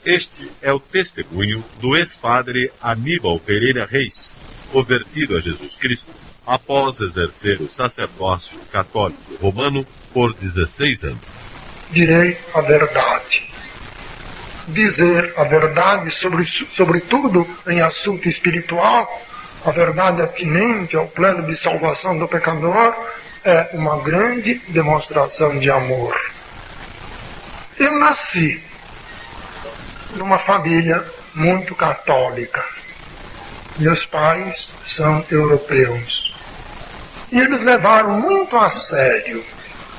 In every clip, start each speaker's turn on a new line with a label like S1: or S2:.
S1: Este é o testemunho do ex-padre Aníbal Pereira Reis, convertido a Jesus Cristo após exercer o sacerdócio católico romano por 16 anos.
S2: Direi a verdade. Dizer a verdade, sobretudo em assunto espiritual, a verdade atinente ao plano de salvação do pecador, é uma grande demonstração de amor. Eu nasci numa família muito católica. Meus pais são europeus. E eles levaram muito a sério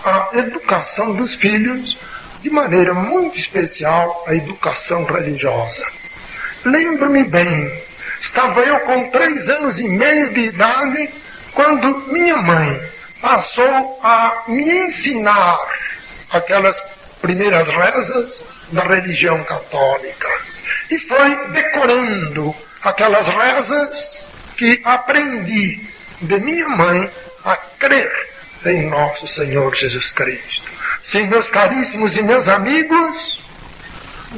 S2: a educação dos filhos, de maneira muito especial a educação religiosa. Lembro-me bem, estava eu com 3 anos e meio de idade, quando minha mãe passou a me ensinar aquelas primeiras rezas da religião católica. E foi decorando aquelas rezas que aprendi de minha mãe a crer em nosso Senhor Jesus Cristo. Sim, meus caríssimos e meus amigos,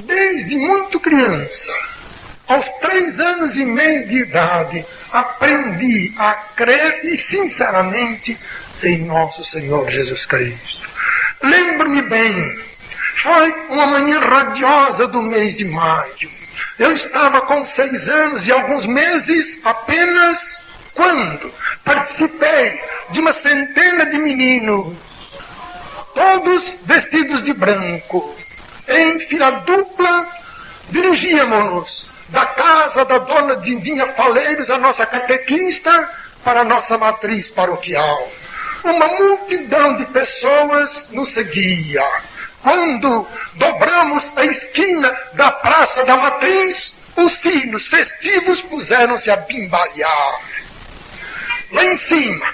S2: desde muito criança, aos 3 anos e meio de idade, aprendi a crer e sinceramente em nosso Senhor Jesus Cristo. Lembro-me bem, foi uma manhã radiosa do mês de maio. Eu estava com 6 anos e alguns meses apenas quando participei de uma centena de meninos, todos vestidos de branco, em fila dupla, dirigíamos-nos da casa da dona Dindinha Faleiros, a nossa catequista, para a nossa matriz paroquial. Uma multidão de pessoas nos seguia. Quando dobramos a esquina da Praça da Matriz, os sinos festivos puseram-se a bimbalhar. Lá em cima,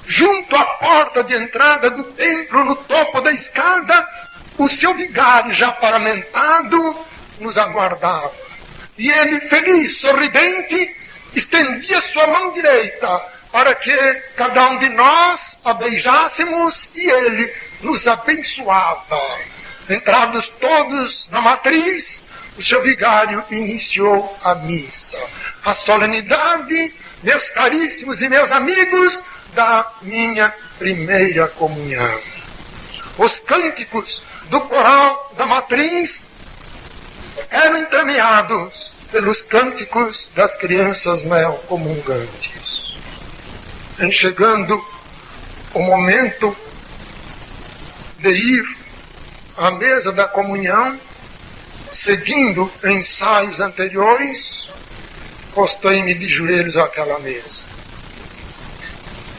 S2: junto à porta de entrada do templo, no topo da escada, o seu vigário já paramentado nos aguardava. E ele, feliz, sorridente, estendia sua mão direita para que cada um de nós a beijássemos e ele nos abençoava. Entrados todos na matriz, o seu vigário iniciou a missa. A solenidade, meus caríssimos e meus amigos, da minha primeira comunhão. Os cânticos do coral da matriz eram entremeados pelos cânticos das crianças neocomungantes. Em chegando o momento de ir à mesa da comunhão, seguindo ensaios anteriores, postei-me de joelhos àquela mesa.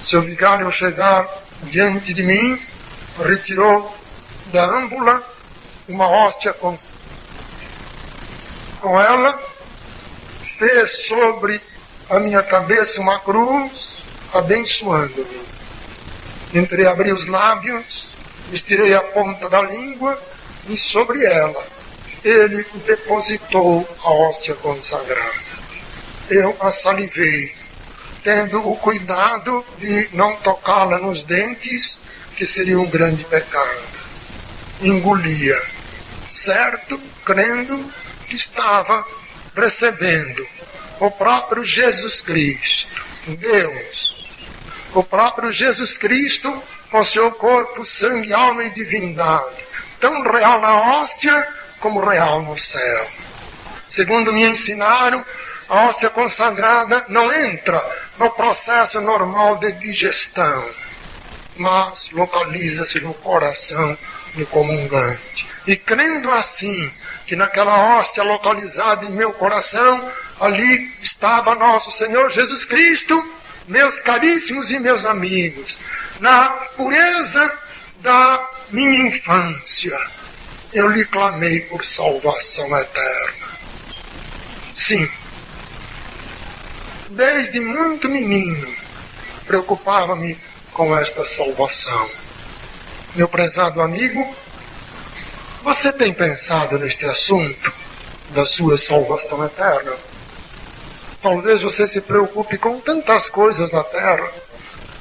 S2: Seu vigário, ao chegar diante de mim, retirou da âmbula uma hóstia com ela, fez sobre a minha cabeça uma cruz, abençoando-me. Entreabri os lábios, estirei a ponta da língua e sobre ela ele depositou a hóstia consagrada. Eu a salivei, tendo o cuidado de não tocá-la nos dentes, que seria um grande pecado. Engolia, certo, crendo que estava recebendo o próprio Jesus Cristo, Deus, o próprio Jesus Cristo com seu corpo, sangue, alma e divindade, tão real na hóstia como real no céu. Segundo me ensinaram, a hóstia consagrada não entra no processo normal de digestão, mas localiza-se no coração do comungante. E crendo assim, que naquela hóstia localizada em meu coração, ali estava nosso Senhor Jesus Cristo, meus caríssimos e meus amigos, na pureza da minha infância, eu lhe clamei por salvação eterna. Sim, desde muito menino, preocupava-me com esta salvação. Meu prezado amigo, você tem pensado neste assunto da sua salvação eterna? Talvez você se preocupe com tantas coisas na terra,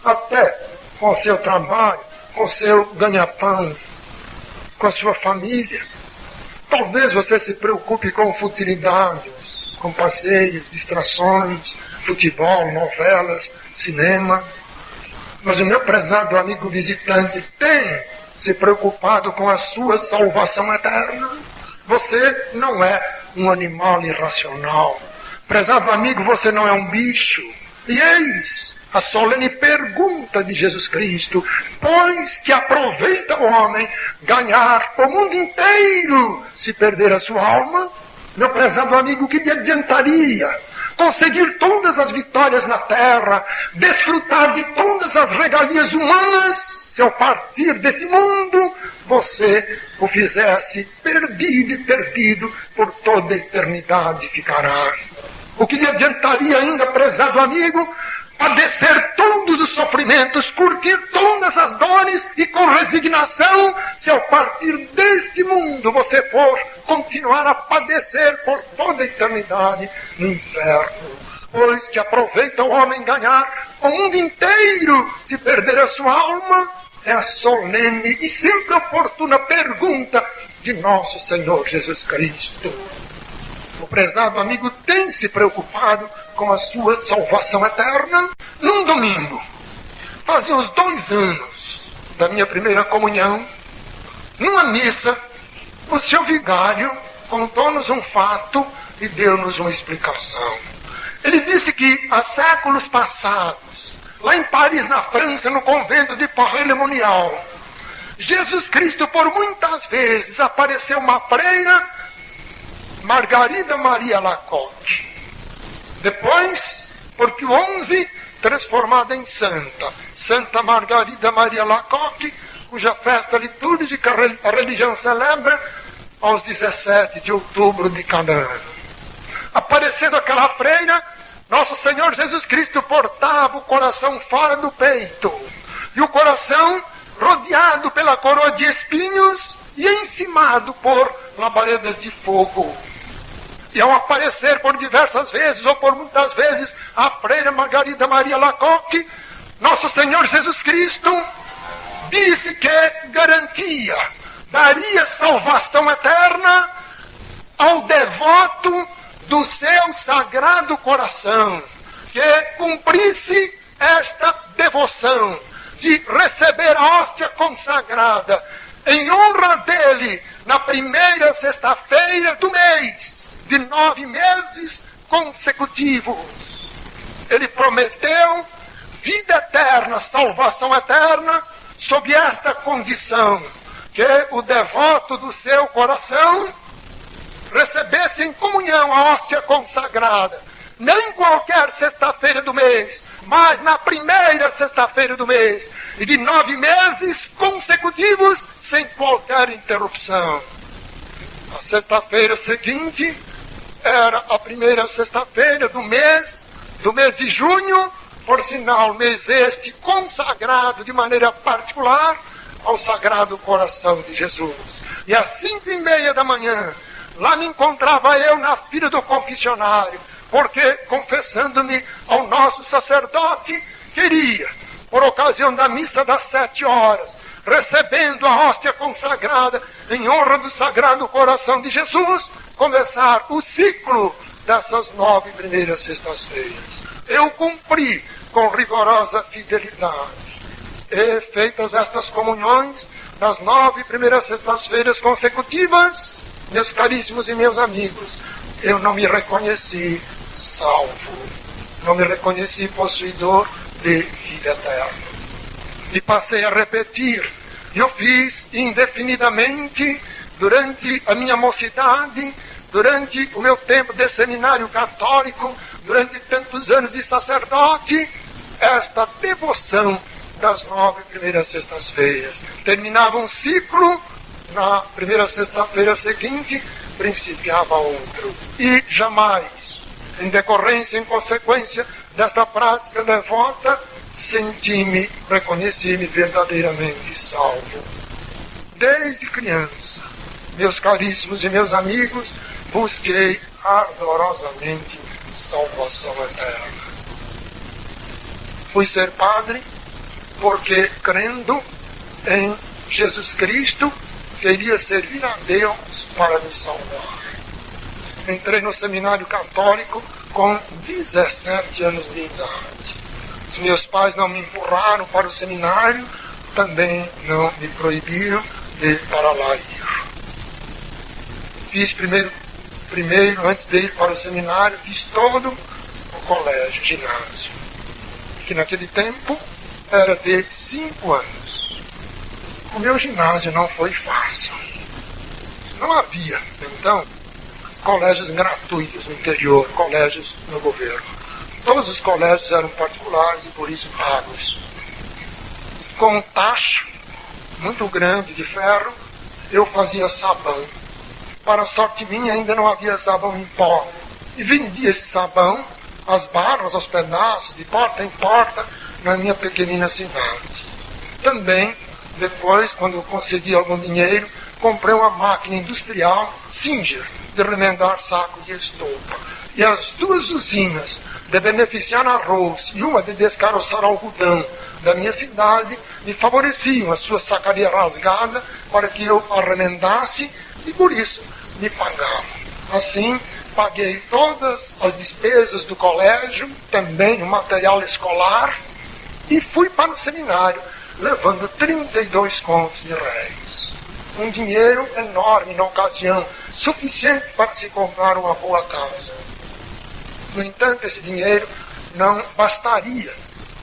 S2: até com o seu trabalho, com o seu ganha-pão, com a sua família. Talvez você se preocupe com futilidades, com passeios, distrações, futebol, novelas, cinema. Mas o meu prezado amigo visitante tem se preocupado com a sua salvação eterna. Você não é um animal irracional. Prezado amigo, você não é um bicho. E eis a solene pergunta de Jesus Cristo: pois que aproveita o homem ganhar o mundo inteiro se perder a sua alma? Meu prezado amigo, que lhe adiantaria conseguir todas as vitórias na terra, desfrutar de todas as regalias humanas, se ao partir deste mundo você o fizesse perdido e perdido por toda a eternidade ficará? O que lhe adiantaria ainda, prezado amigo, padecer todos os sofrimentos, curtir todas as dores e com resignação, se ao partir deste mundo você for continuar a padecer por toda a eternidade no inferno? Pois que aproveita o homem ganhar o mundo inteiro se perder a sua alma? É a solene e sempre oportuna pergunta de nosso Senhor Jesus Cristo. O prezado amigo tem se preocupado com a sua salvação eterna? Num domingo, fazia uns 2 anos da minha primeira comunhão, numa missa, o seu vigário contou-nos um fato e deu-nos uma explicação. Ele disse que há séculos passados, lá em Paris, na França, no convento de Paris-le-Monial, Jesus Cristo por muitas vezes apareceu uma freira, Margarida Maria Lacoque. Depois, por Pio XI, transformada em santa, Santa Margarida Maria Lacoque, cuja festa litúrgica a religião celebra aos 17 de outubro de cada ano. Aparecendo aquela freira, nosso Senhor Jesus Cristo portava o coração fora do peito, e o coração rodeado pela coroa de espinhos e encimado por labaredas de fogo. E ao aparecer por diversas vezes, ou por muitas vezes, a freira Margarida Maria Lacoque, nosso Senhor Jesus Cristo disse que garantia, daria salvação eterna ao devoto do seu sagrado coração, que cumprisse esta devoção de receber a hóstia consagrada em honra dele na primeira sexta-feira do mês, de 9 meses consecutivos. Ele prometeu vida eterna, salvação eterna, sob esta condição, que o devoto do seu coração recebesse em comunhão a hóstia consagrada, não em qualquer sexta-feira do mês, mas na primeira sexta-feira do mês, e de 9 meses consecutivos, sem qualquer interrupção. A sexta-feira seguinte era a primeira sexta-feira do mês de junho, por sinal, mês este consagrado de maneira particular ao Sagrado Coração de Jesus. E às 5:30 da manhã, lá me encontrava eu na fila do confessionário, porque, confessando-me ao nosso sacerdote, queria, por ocasião da missa das 7 horas, recebendo a hóstia consagrada em honra do Sagrado Coração de Jesus, começar o ciclo dessas 9 primeiras sextas-feiras. Eu cumpri com rigorosa fidelidade. E feitas estas comunhões, nas 9 primeiras sextas-feiras consecutivas, meus caríssimos e meus amigos, eu não me reconheci salvo, não me reconheci possuidor de vida eterna. E passei a repetir, eu fiz indefinidamente, durante a minha mocidade, durante o meu tempo de seminário católico, durante tantos anos de sacerdote, esta devoção das 9 primeiras sextas-feiras. Terminava um ciclo, na primeira sexta-feira seguinte, principiava outro. E jamais, em decorrência, em consequência desta prática devota, senti-me, reconheci-me verdadeiramente salvo. Desde criança, meus caríssimos e meus amigos, busquei ardorosamente salvação eterna. Fui ser padre porque, crendo em Jesus Cristo, queria servir a Deus para me salvar. Entrei no seminário católico com 17 anos de idade. Os meus pais não me empurraram para o seminário, também não me proibiram de para lá ir. Fiz primeiro, antes de ir para o seminário, fiz todo o colégio, ginásio, que naquele tempo era de 5 anos. O meu ginásio não foi fácil. Não havia, então, colégios gratuitos no interior, colégios no governo. Todos os colégios eram particulares e por isso pagos. Com um tacho muito grande de ferro, eu fazia sabão. Para sorte minha, ainda não havia sabão em pó. E vendia esse sabão, as barras, aos pedaços, de porta em porta, na minha pequenina cidade. Também, depois, quando eu consegui algum dinheiro, comprei uma máquina industrial, Singer, de remendar saco de estopa. E as 2 usinas de beneficiar arroz e uma de descaroçar algodão da minha cidade me favoreciam a sua sacaria rasgada para que eu a remendasse e por isso me pagavam. Assim, paguei todas as despesas do colégio, também o material escolar, e fui para o seminário, levando 32 contos de réis. Um dinheiro enorme na ocasião, suficiente para se comprar uma boa casa. No entanto, esse dinheiro não bastaria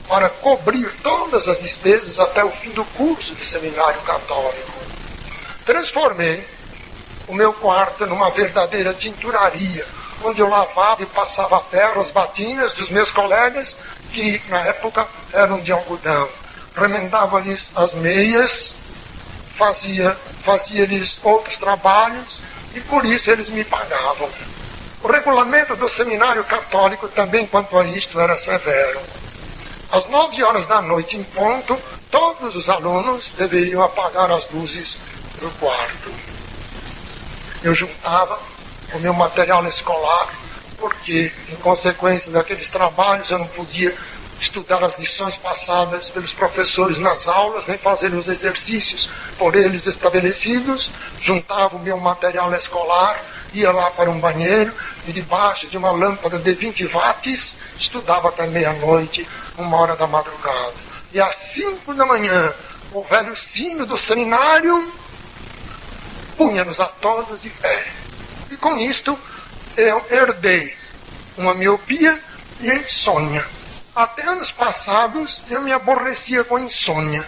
S2: para cobrir todas as despesas até o fim do curso de seminário católico. Transformei o meu quarto numa verdadeira tinturaria, onde eu lavava e passava a ferro as batinas dos meus colegas, que na época eram de algodão. Remendava-lhes as meias, fazia-lhes outros trabalhos, e por isso eles me pagavam. O regulamento do seminário católico também quanto a isto era severo. Às 9 horas da noite em ponto, todos os alunos deveriam apagar as luzes do quarto. Eu juntava o meu material escolar, porque, em consequência daqueles trabalhos, eu não podia estudar as lições passadas pelos professores nas aulas, nem fazer os exercícios por eles estabelecidos. Juntava o meu material escolar, ia lá para um banheiro e debaixo de uma lâmpada de 20 watts, estudava até meia-noite, 1h da madrugada. E às 5 da manhã, o velho sino do seminário punha-nos a todos de pé. E com isto, eu herdei uma miopia e insônia. Até anos passados, eu me aborrecia com insônia.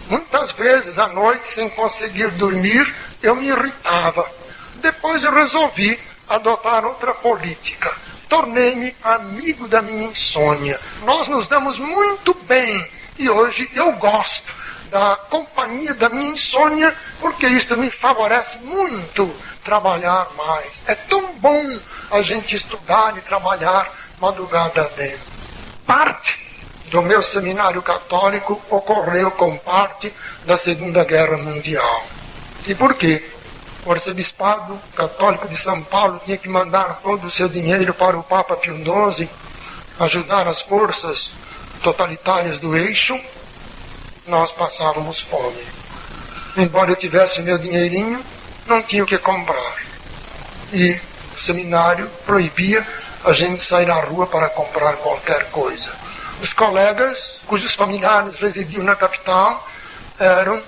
S2: Muitas vezes, à noite, sem conseguir dormir, eu me irritava. Depois eu resolvi adotar outra política. Tornei-me amigo da minha insônia. Nós nos damos muito bem e hoje eu gosto da companhia da minha insônia, porque isto me favorece muito trabalhar mais. É tão bom a gente estudar e trabalhar madrugada dentro. Parte do meu seminário católico ocorreu com parte da Segunda Guerra Mundial. E por quê? O arcebispado católico de São Paulo tinha que mandar todo o seu dinheiro para o Papa Pio XII, ajudar as forças totalitárias do eixo. Nós passávamos fome. Embora eu tivesse meu dinheirinho, não tinha o que comprar. E o seminário proibia a gente sair à rua para comprar qualquer coisa. Os colegas, cujos familiares residiam na capital, eram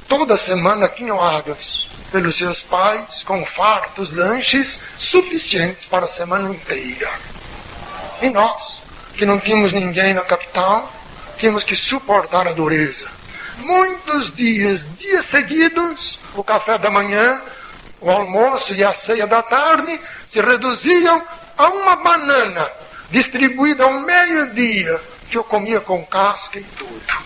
S2: toda semana quinhoados pelos seus pais com fartos lanches suficientes para a semana inteira. E nós, que não tínhamos ninguém na capital, tínhamos que suportar a dureza. Muitos dias seguidos, o café da manhã, o almoço e a ceia da tarde se reduziam a uma banana distribuída ao meio-dia, que eu comia com casca e tudo.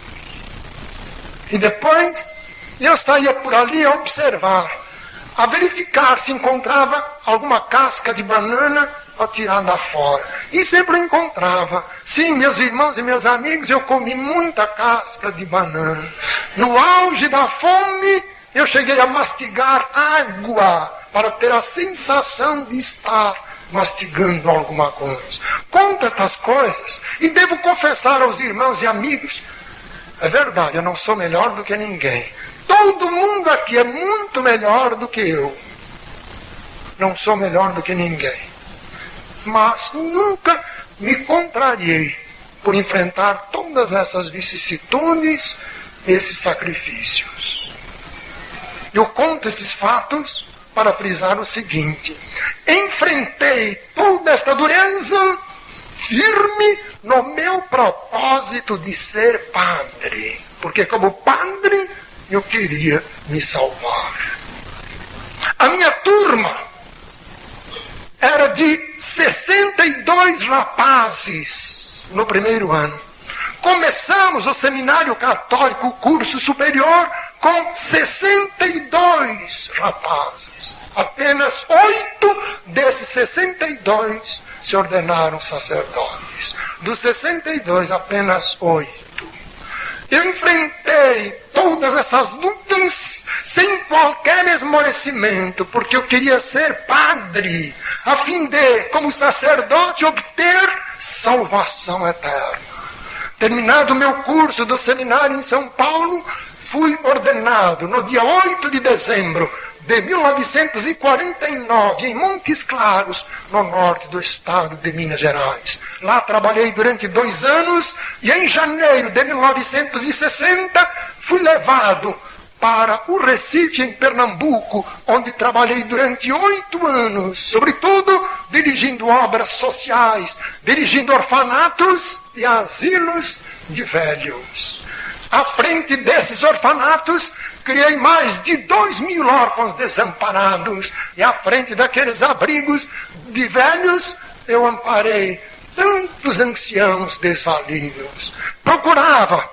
S2: E depois eu saía por ali a observar, a verificar se encontrava alguma casca de banana atirada fora. E sempre encontrava. Sim, meus irmãos e meus amigos, eu comi muita casca de banana. No auge da fome, eu cheguei a mastigar água para ter a sensação de estar mastigando alguma coisa. Conto estas coisas e devo confessar aos irmãos e amigos, é verdade, eu não sou melhor do que ninguém. Todo mundo aqui é muito melhor do que eu. Não sou melhor do que ninguém. Mas nunca me contrariei por enfrentar todas essas vicissitudes, esses sacrifícios. Eu conto esses fatos para frisar o seguinte: enfrentei toda esta dureza firme no meu propósito de ser padre, porque como padre eu queria me salvar. A minha turma era de 62 rapazes no primeiro ano. Começamos o seminário católico, o curso superior, com 62 rapazes. Apenas 8 desses 62 se ordenaram sacerdotes. Dos 62, apenas 8. Eu enfrentei todas essas lutas sem qualquer esmorecimento, porque eu queria ser padre, a fim de, como sacerdote, obter salvação eterna. Terminado o meu curso do seminário em São Paulo, fui ordenado no dia 8 de dezembro de 1949, em Montes Claros, no norte do estado de Minas Gerais. Lá trabalhei durante 2 anos e em janeiro de 1960 fui levado para o Recife, em Pernambuco, onde trabalhei durante 8 anos, sobretudo dirigindo obras sociais, dirigindo orfanatos e asilos de velhos. À frente desses orfanatos, criei mais de 2.000 órfãos desamparados. E à frente daqueles abrigos de velhos, eu amparei tantos anciãos desvalidos. Procurava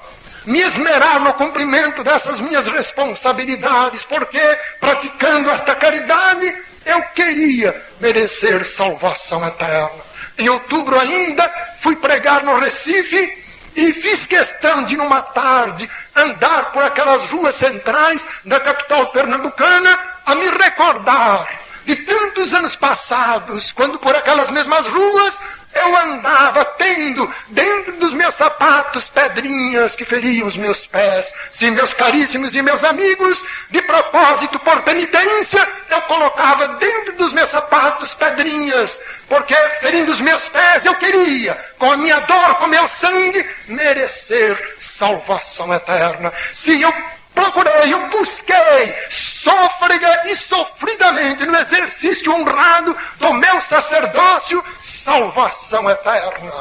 S2: me esmerar no cumprimento dessas minhas responsabilidades, porque, praticando esta caridade, eu queria merecer salvação eterna. Em outubro ainda, fui pregar no Recife, e fiz questão de, numa tarde, andar por aquelas ruas centrais da capital pernambucana, a me recordar de tantos anos passados, quando por aquelas mesmas ruas eu andava tendo dentro dos meus sapatos pedrinhas que feriam os meus pés. Sim, meus caríssimos e meus amigos, de propósito, por penitência, eu colocava dentro dos meus sapatos pedrinhas, porque ferindo os meus pés eu queria, com a minha dor, com o meu sangue, merecer salvação eterna. Sim, eu procurei, eu busquei, sôfrega e sofridamente, no exercício honrado do meu sacerdócio, salvação eterna.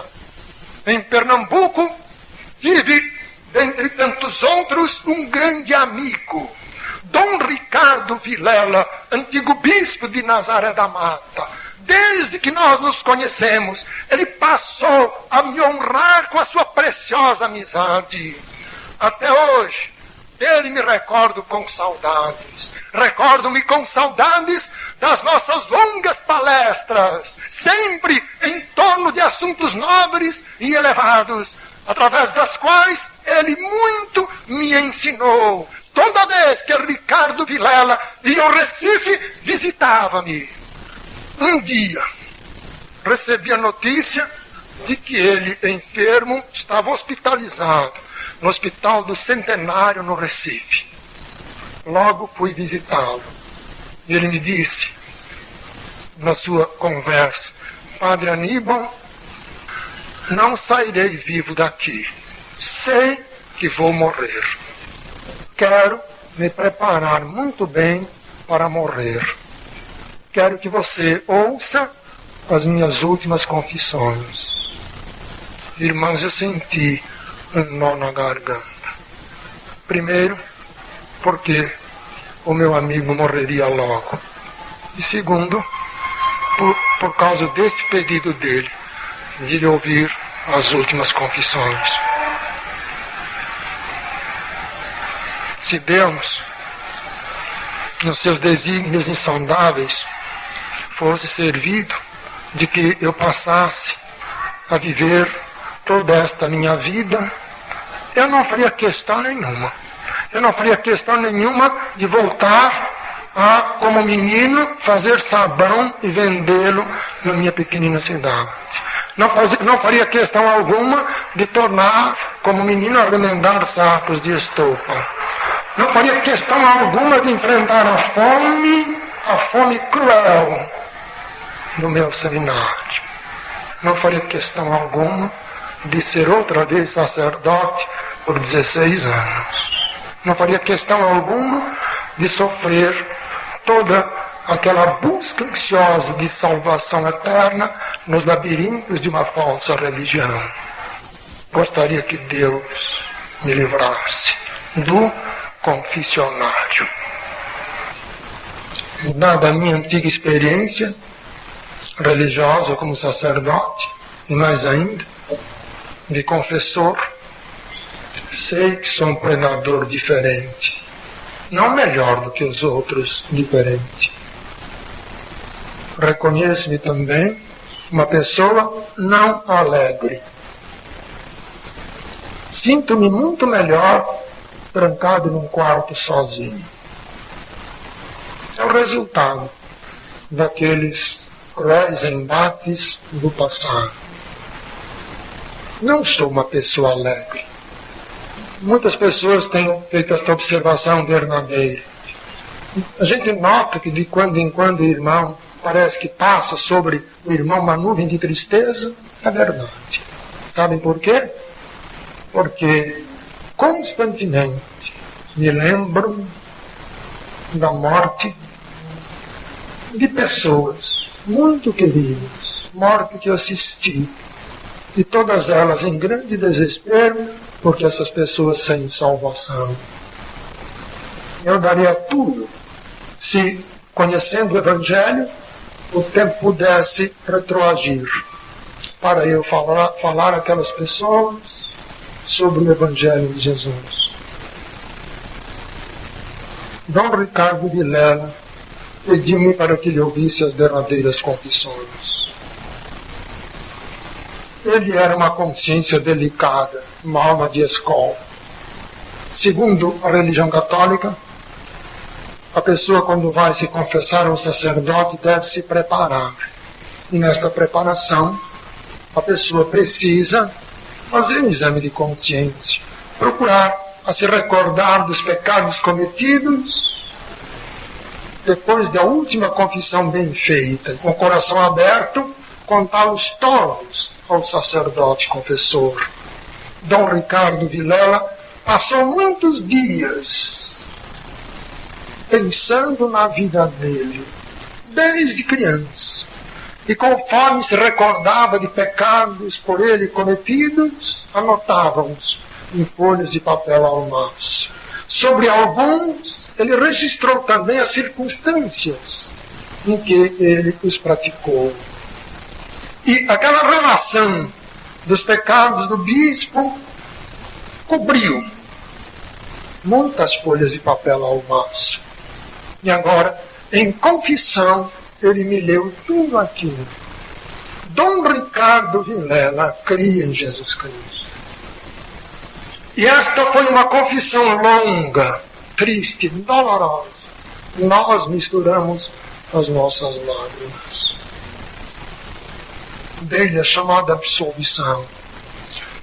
S2: Em Pernambuco, tive, dentre tantos outros, um grande amigo, Dom Ricardo Vilela, antigo bispo de Nazaré da Mata. Desde que nós nos conhecemos, ele passou a me honrar com a sua preciosa amizade. Até hoje, dele me recordo com saudades. Recordo-me com saudades das nossas longas palestras, sempre em torno de assuntos nobres e elevados, através das quais ele muito me ensinou. Toda vez que Ricardo Vilela ia ao Recife, visitava-me. Um dia, recebi a notícia de que ele, enfermo, estava hospitalizado no Hospital do Centenário, no Recife. Logo fui visitá-lo. E ele me disse, na sua conversa: Padre Aníbal, não sairei vivo daqui. Sei que vou morrer. Quero me preparar muito bem para morrer. Quero que você ouça as minhas últimas confissões. Irmãos, eu senti um nó na garganta. Primeiro, porque o meu amigo morreria logo. E segundo, por causa desse pedido dele, de lhe ouvir as últimas confissões. Se Deus, nos seus desígnios insondáveis, fosse servido de que eu passasse a viver toda esta minha vida, eu não faria questão nenhuma. Eu não faria questão nenhuma de voltar a, como menino, fazer sabão e vendê-lo na minha pequenina cidade. Não faria questão alguma de tornar, como menino, a remendar sacos de estopa. Não faria questão alguma de enfrentar a fome cruel do meu seminário. Não faria questão alguma de ser outra vez sacerdote por 16 anos. Não faria questão alguma de sofrer toda aquela busca ansiosa de salvação eterna nos labirintos de uma falsa religião. Gostaria que Deus me livrasse do confessionário. Dada a minha antiga experiência religiosa como sacerdote, e mais ainda, de confessor, sei que sou um pregador diferente. Não melhor do que os outros, diferente. Reconheço-me também uma pessoa não alegre. Sinto-me muito melhor trancado num quarto sozinho. É o resultado daqueles cruéis embates do passado. Não sou uma pessoa alegre. Muitas pessoas têm feito esta observação verdadeira. A gente nota que de quando em quando o irmão parece que passa sobre o irmão uma nuvem de tristeza. É verdade. Sabem por quê? Porque constantemente me lembro da morte de pessoas muito queridas, morte que eu assisti, e todas elas em grande desespero, porque essas pessoas sem salvação. Eu daria tudo se, conhecendo o Evangelho, o tempo pudesse retroagir para eu falar àquelas pessoas sobre o Evangelho de Jesus. Dom Ricardo Vilela pediu-me para que lhe ouvisse as derradeiras confissões. Ele era uma consciência delicada, uma alma de escola. Segundo a religião católica, a pessoa, quando vai se confessar ao sacerdote, deve se preparar. E nesta preparação, a pessoa precisa fazer um exame de consciência, procurar a se recordar dos pecados cometidos, depois da última confissão bem feita, com o coração aberto, contá-los todos ao sacerdote confessor. Dom Ricardo Vilela passou muitos dias pensando na vida dele, desde criança. E conforme se recordava de pecados por ele cometidos, anotava-os em folhas de papel almaço. Sobre alguns, ele registrou também as circunstâncias em que ele os praticou. E aquela relação dos pecados do bispo cobriu muitas folhas de papel almaço. E agora, em confissão, ele me leu tudo aquilo. Dom Ricardo Vilela cria em Jesus Cristo. E esta foi uma confissão longa, triste, dolorosa. Nós misturamos as nossas lágrimas. Dele a chamada absolvição.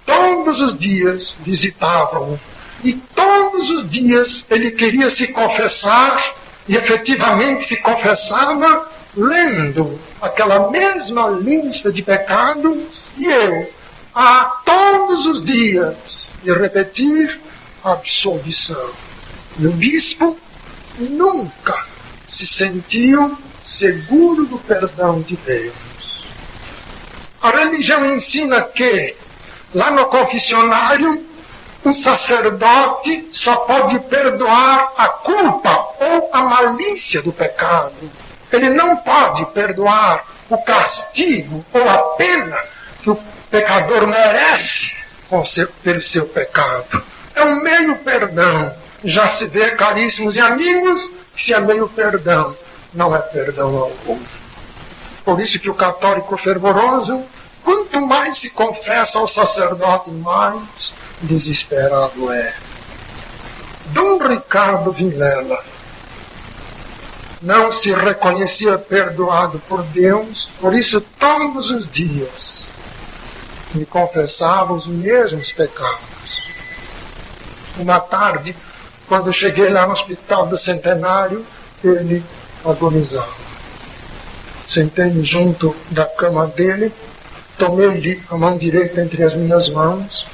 S2: Todos os dias visitavam-o. E todos os dias ele queria se confessar, e efetivamente se confessava, lendo aquela mesma lista de pecados, e eu, a todos os dias, de repetir a absolvição. E o bispo nunca se sentiu seguro do perdão de Deus. A religião ensina que, lá no confessionário, um sacerdote só pode perdoar a culpa ou a malícia do pecado. Ele não pode perdoar o castigo ou a pena que o pecador merece pelo seu pecado. É um meio perdão. Já se vê, caríssimos e amigos, que se é meio perdão, não é perdão algum. Por isso que o católico fervoroso, quanto mais se confessa ao sacerdote, mais desesperado é. Dom Ricardo Vilela não se reconhecia perdoado por Deus, por isso todos os dias me confessava os mesmos pecados. Uma tarde, Quando cheguei lá no Hospital do Centenário, ele agonizava. Sentei-me junto da cama dele, tomei-lhe a mão direita entre as minhas mãos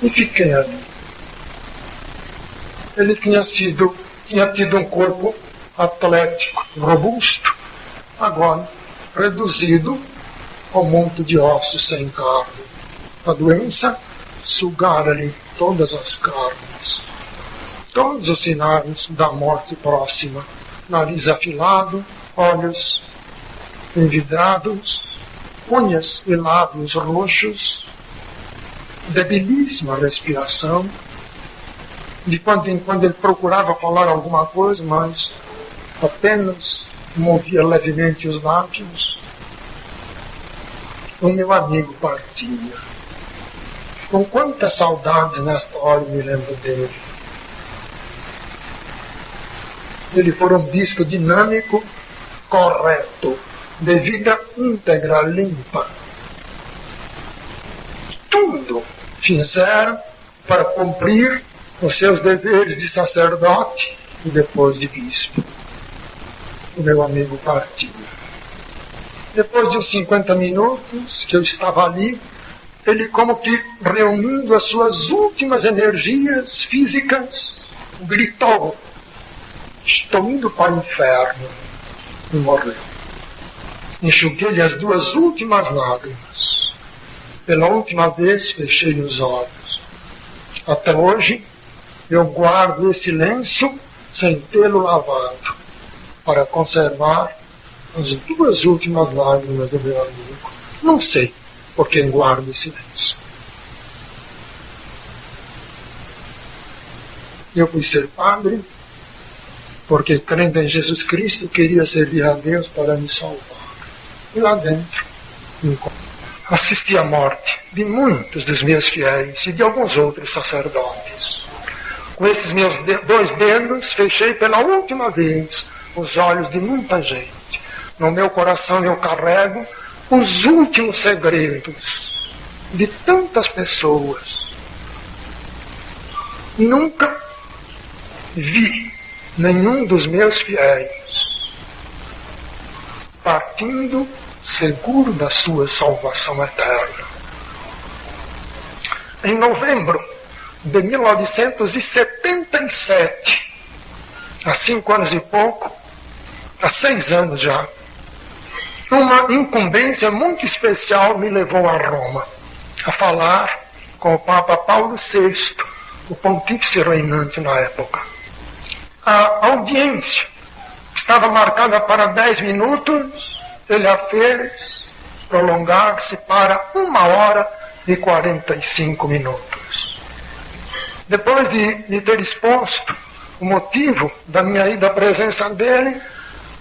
S2: e fiquei ali. Ele tinha tido um corpo atlético, robusto, agora reduzido ao monte de ossos sem carne. A doença sugara-lhe todas as carnes. Todos os sinais da morte próxima. Nariz afilado, olhos envidrados, unhas e lábios roxos, debilíssima respiração. De quando em quando ele procurava falar alguma coisa, mas apenas movia levemente os lábios. O meu amigo partia. Com quantas saudades nesta hora eu me lembro dele. Ele foi um bispo dinâmico, correto, de vida íntegra, limpa. Tudo fizeram para cumprir os seus deveres de sacerdote e depois de bispo. O meu amigo partiu. Depois de uns 50 minutos que eu estava ali, ele como que reunindo as suas últimas energias físicas, gritou: estou indo para o inferno. E morreu. Enxuguei-lhe as 2 últimas lágrimas. Pela última vez fechei os olhos. Até hoje eu guardo esse lenço sem tê-lo lavado, para conservar as 2 últimas lágrimas do meu amigo. Não sei por que guardo esse lenço. Eu fui ser padre porque, crendo em Jesus Cristo, queria servir a Deus para me salvar. E lá dentro, assisti à morte de muitos dos meus fiéis e de alguns outros sacerdotes. Com esses meus 2 dedos, fechei pela última vez os olhos de muita gente. No meu coração eu carrego os últimos segredos de tantas pessoas. Nunca vi nenhum dos meus fiéis partindo seguro da sua salvação eterna. Em novembro de 1977, há 5 anos e pouco, há 6 anos já, uma incumbência muito especial me levou a Roma, a falar com o Papa Paulo VI, o pontífice reinante na época. A audiência estava marcada para 10 minutos, ele a fez prolongar-se para 1h45. Depois de lhe ter exposto o motivo da minha ida à presença dele,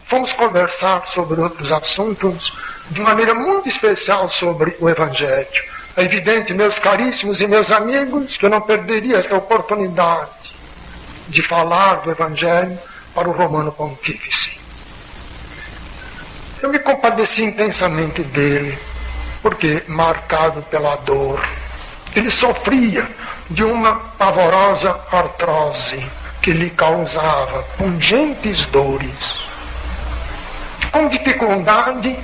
S2: fomos conversar sobre outros assuntos, de maneira muito especial sobre o Evangelho. É evidente, meus caríssimos e meus amigos, que eu não perderia esta oportunidade de falar do Evangelho para o Romano Pontífice. Eu me compadeci intensamente dele, porque, marcado pela dor, ele sofria de uma pavorosa artrose que lhe causava pungentes dores. Com dificuldade,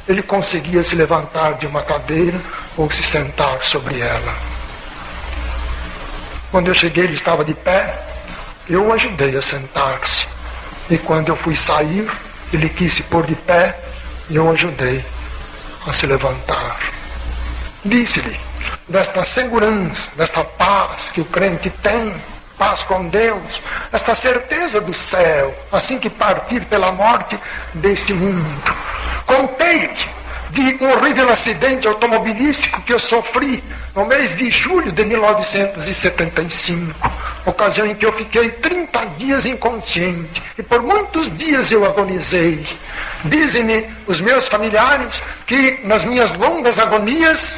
S2: ele conseguia se levantar de uma cadeira ou se sentar sobre ela. Quando eu cheguei, ele estava de pé, eu o ajudei a sentar-se. E quando eu fui sair, ele quis se pôr de pé e eu o ajudei a se levantar. Disse-lhe desta segurança, desta paz que o crente tem, paz com Deus, esta certeza do céu, assim que partir pela morte deste mundo. Contei-te de um horrível acidente automobilístico que eu sofri no mês de julho de 1975, ocasião em que eu fiquei 30 dias inconsciente e por muitos dias eu agonizei. Dizem-me os meus familiares que nas minhas longas agonias,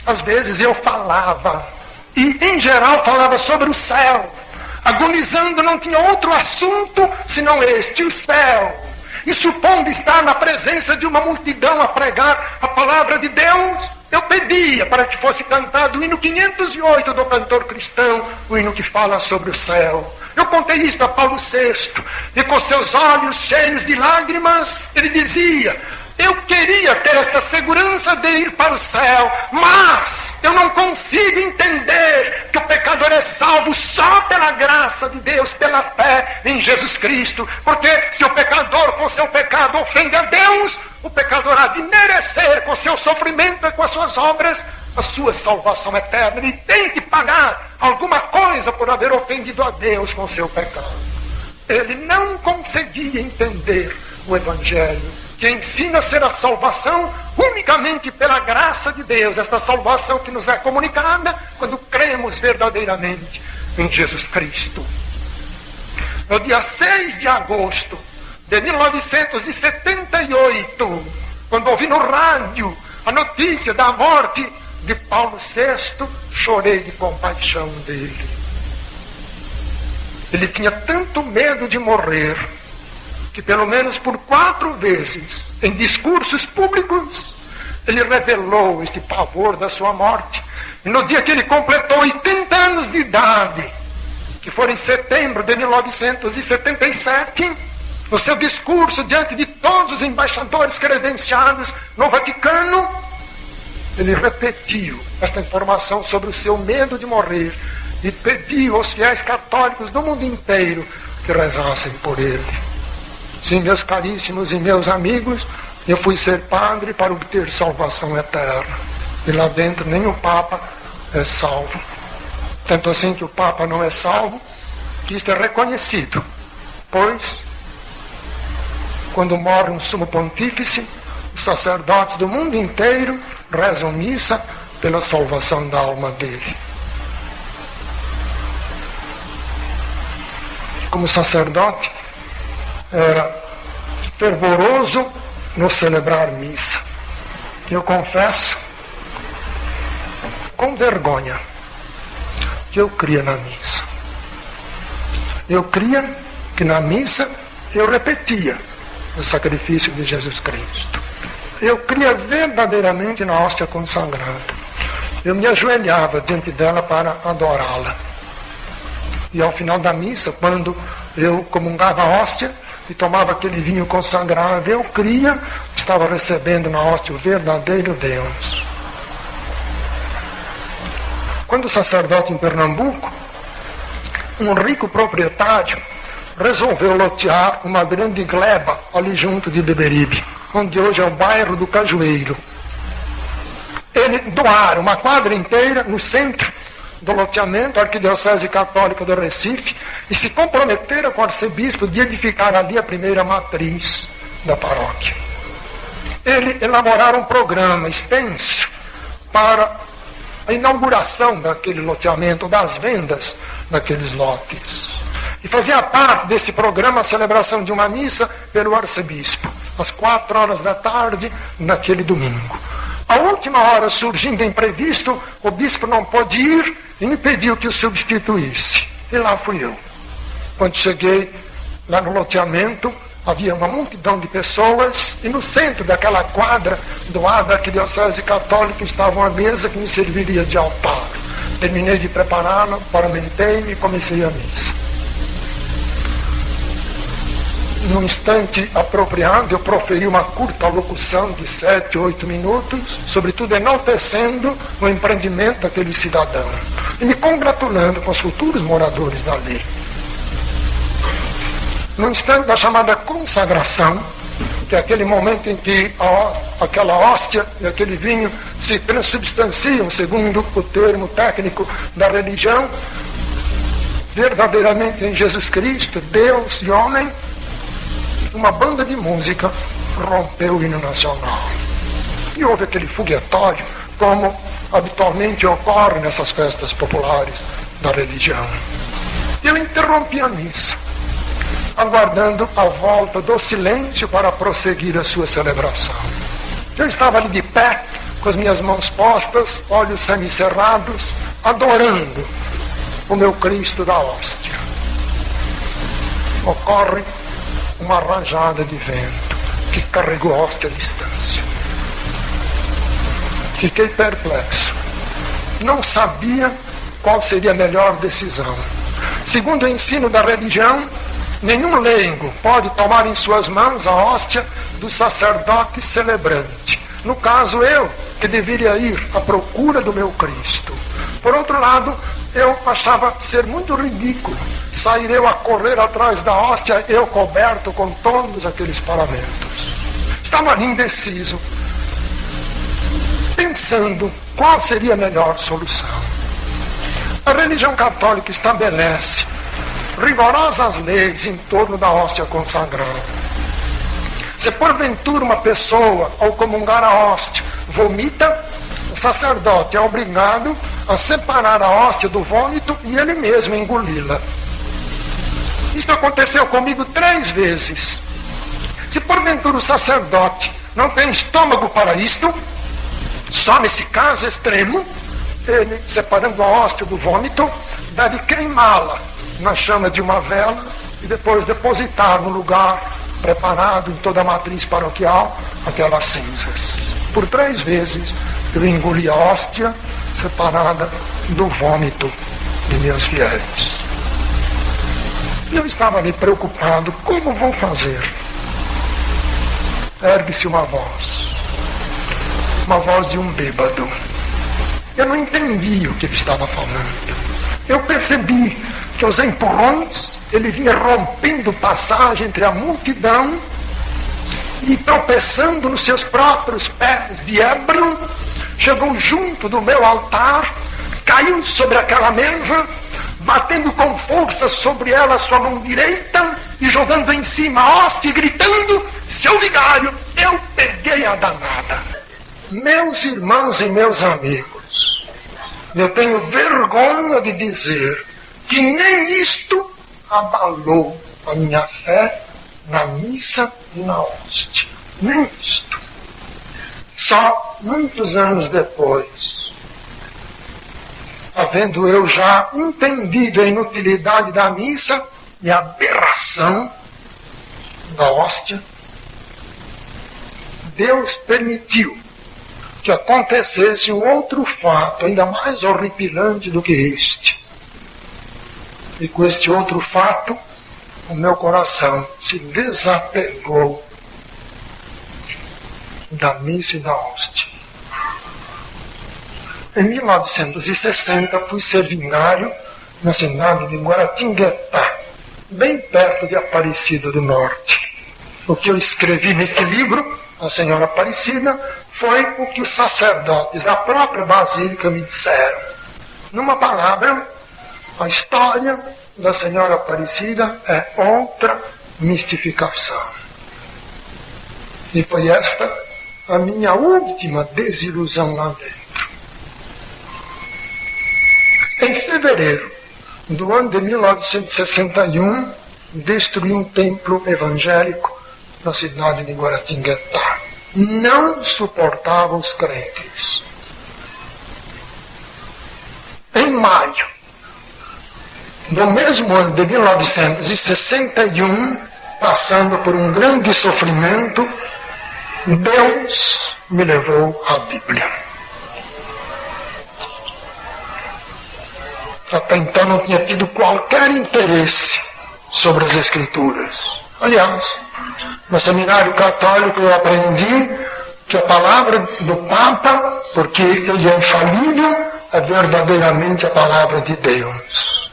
S2: às vezes eu falava, e em geral falava sobre o céu. Agonizando não tinha outro assunto senão este, o céu. E supondo estar na presença de uma multidão a pregar a palavra de Deus, eu pedia para que fosse cantado o hino 508 do cantor cristão, o hino que fala sobre o céu. Eu contei isso a Paulo VI, e com seus olhos cheios de lágrimas, ele dizia: eu queria ter esta segurança de ir para o céu, mas eu não consigo entender que o pecador é salvo só pela graça de Deus, pela fé em Jesus Cristo. Porque se o pecador com seu pecado ofende a Deus, o pecador há de merecer com seu sofrimento e com as suas obras a sua salvação eterna. Ele tem que pagar alguma coisa por haver ofendido a Deus com seu pecado. Ele não conseguia entender o Evangelho, que ensina a ser a salvação unicamente pela graça de Deus, esta salvação que nos é comunicada quando cremos verdadeiramente em Jesus Cristo. No dia 6 de agosto de 1978, quando ouvi no rádio a notícia da morte de Paulo VI, chorei de compaixão dele. Ele tinha tanto medo de morrer, que pelo menos por 4 vezes, em discursos públicos, ele revelou este pavor da sua morte. E no dia que ele completou 80 anos de idade, que foi em setembro de 1977, no seu discurso diante de todos os embaixadores credenciados no Vaticano, ele repetiu esta informação sobre o seu medo de morrer e pediu aos fiéis católicos do mundo inteiro que rezassem por ele. Sim, meus caríssimos e meus amigos, eu fui ser padre para obter salvação eterna. E lá dentro nem o Papa é salvo. Tanto assim que o Papa não é salvo, que isto é reconhecido. Pois, quando morre um sumo pontífice, os sacerdotes do mundo inteiro rezam missa pela salvação da alma dele. Como sacerdote, era fervoroso no celebrar missa. Eu confesso, com vergonha, que eu cria na missa. Eu cria que na missa eu repetia o sacrifício de Jesus Cristo. Eu cria verdadeiramente na hóstia consagrada. Eu me ajoelhava diante dela para adorá-la. E ao final da missa, quando eu comungava a hóstia e tomava aquele vinho consagrado, eu cria que estava recebendo na hóstia o verdadeiro Deus. Quando o sacerdote em Pernambuco, um rico proprietário resolveu lotear uma grande gleba ali junto de Beberibe, onde hoje é o bairro do Cajueiro. Ele doaram uma quadra inteira no centro do loteamento, a Arquidiocese Católica do Recife, e se comprometeram com o arcebispo de edificar ali a primeira matriz da paróquia. Ele elaboraram um programa extenso para a inauguração daquele loteamento, das vendas daqueles lotes. E fazia parte desse programa a celebração de uma missa pelo arcebispo, às 4 da tarde, naquele domingo. A última hora, surgindo imprevisto, o bispo não pôde ir e me pediu que o substituísse. E lá fui eu. Quando cheguei lá no loteamento, havia uma multidão de pessoas e no centro daquela quadra doada à Arquidiocese Católica estava uma mesa que me serviria de altar. Terminei de prepará-la, paramentei-me e comecei a missa. Num instante apropriado, eu proferi uma curta locução de 7, 8 minutos, sobretudo enaltecendo o empreendimento daquele cidadão e me congratulando com os futuros moradores dali. No instante da chamada consagração, que é aquele momento em que aquela hóstia e aquele vinho se transubstanciam, segundo o termo técnico da religião, verdadeiramente em Jesus Cristo, Deus e homem, uma banda de música rompeu o hino nacional. E houve aquele foguetório, como habitualmente ocorre nessas festas populares da religião. Eu interrompi a missa, aguardando a volta do silêncio para prosseguir a sua celebração. Eu estava ali de pé, com as minhas mãos postas, olhos semicerrados, adorando o meu Cristo da hóstia. Ocorre uma rajada de vento que carregou a hóstia à distância. Fiquei perplexo. Não sabia qual seria a melhor decisão. Segundo o ensino da religião, nenhum leigo pode tomar em suas mãos a hóstia do sacerdote celebrante. No caso, eu, que deveria ir à procura do meu Cristo. Por outro lado, eu achava ser muito ridículo sair eu a correr atrás da hóstia, eu coberto com todos aqueles paramentos. Estava ali indeciso, pensando qual seria a melhor solução. A religião católica estabelece rigorosas leis em torno da hóstia consagrada. Se porventura uma pessoa, ao comungar a hóstia, vomita, o sacerdote é obrigado a separar a hóstia do vômito e ele mesmo engoli-la. Isso aconteceu comigo 3 vezes. Se porventura o sacerdote não tem estômago para isto, só nesse caso extremo, ele, separando a hóstia do vômito, deve queimá-la na chama de uma vela e depois depositar no lugar preparado em toda a matriz paroquial aquelas cinzas. Por 3 vezes eu engoli a hóstia separada do vômito de meus fiéis. Eu estava ali preocupado, como vou fazer? Ergue-se uma voz de um bêbado. Eu não entendi o que ele estava falando. Eu percebi que os empurrões, ele vinha rompendo passagem entre a multidão e tropeçando nos seus próprios pés de ébrio, chegou junto do meu altar, caiu sobre aquela mesa, batendo com força sobre ela a sua mão direita e jogando em cima a hóstia e gritando: seu vigário, eu peguei a danada. Meus irmãos e meus amigos, eu tenho vergonha de dizer que nem isto abalou a minha fé na missa e na hóstia. Nem isto. Só muitos anos depois, havendo eu já entendido a inutilidade da missa e a aberração da hóstia, Deus permitiu que acontecesse um outro fato ainda mais horripilante do que este. E com este outro fato, o meu coração se desapegou da missa e da hóstia. Em 1960, fui ser vigário na cidade de Guaratinguetá, bem perto de Aparecida do Norte. O que eu escrevi neste livro, A Senhora Aparecida, foi o que os sacerdotes da própria Basílica me disseram. Numa palavra, a história da Senhora Aparecida é outra mistificação. E foi esta a minha última desilusão lá dentro. Em fevereiro do ano de 1961, destruí um templo evangélico na cidade de Guaratinguetá. Não suportava os crentes. Em maio do mesmo ano de 1961, passando por um grande sofrimento, Deus me levou à Bíblia. Até então não tinha tido qualquer interesse sobre as Escrituras. Aliás, no seminário católico eu aprendi que a palavra do Papa, porque ele é infalível, é verdadeiramente a palavra de Deus.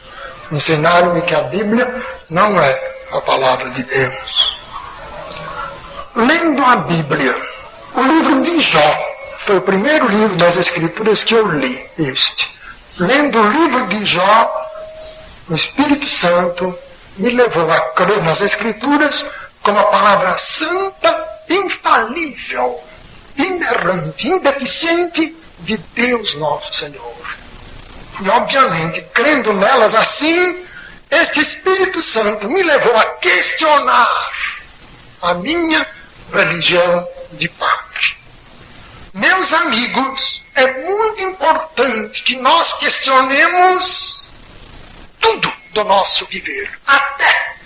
S2: Ensinaram-me que a Bíblia não é a palavra de Deus. Lendo a Bíblia, o livro de Jó foi o primeiro livro das Escrituras que eu li, este. Lendo o livro de Jó, o Espírito Santo me levou a crer nas Escrituras como a palavra santa, infalível, inerrante, indeficiente de Deus nosso Senhor. E obviamente, crendo nelas assim, este Espírito Santo me levou a questionar a minha religião de padre. Meus amigos, é muito importante que nós questionemos tudo do nosso viver, até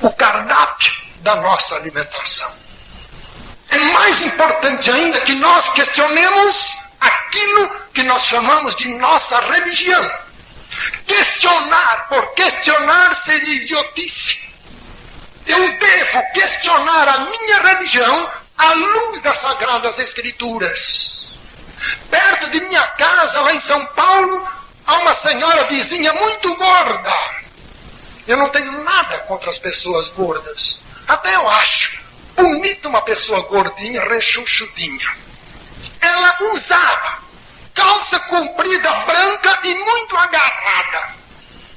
S2: o cardápio da nossa alimentação. É mais mais importante ainda que nós questionemos aquilo que nós chamamos de nossa religião. Questionar por questionar seria idiotice. Eu devo questionar a minha religião à luz das Sagradas Escrituras. Perto de minha casa, lá em São Paulo, há uma senhora vizinha muito gorda. Eu não tenho nada contra as pessoas gordas. Até eu acho bonita uma pessoa gordinha, rechuchudinha. Ela usava calça comprida branca e muito agarrada.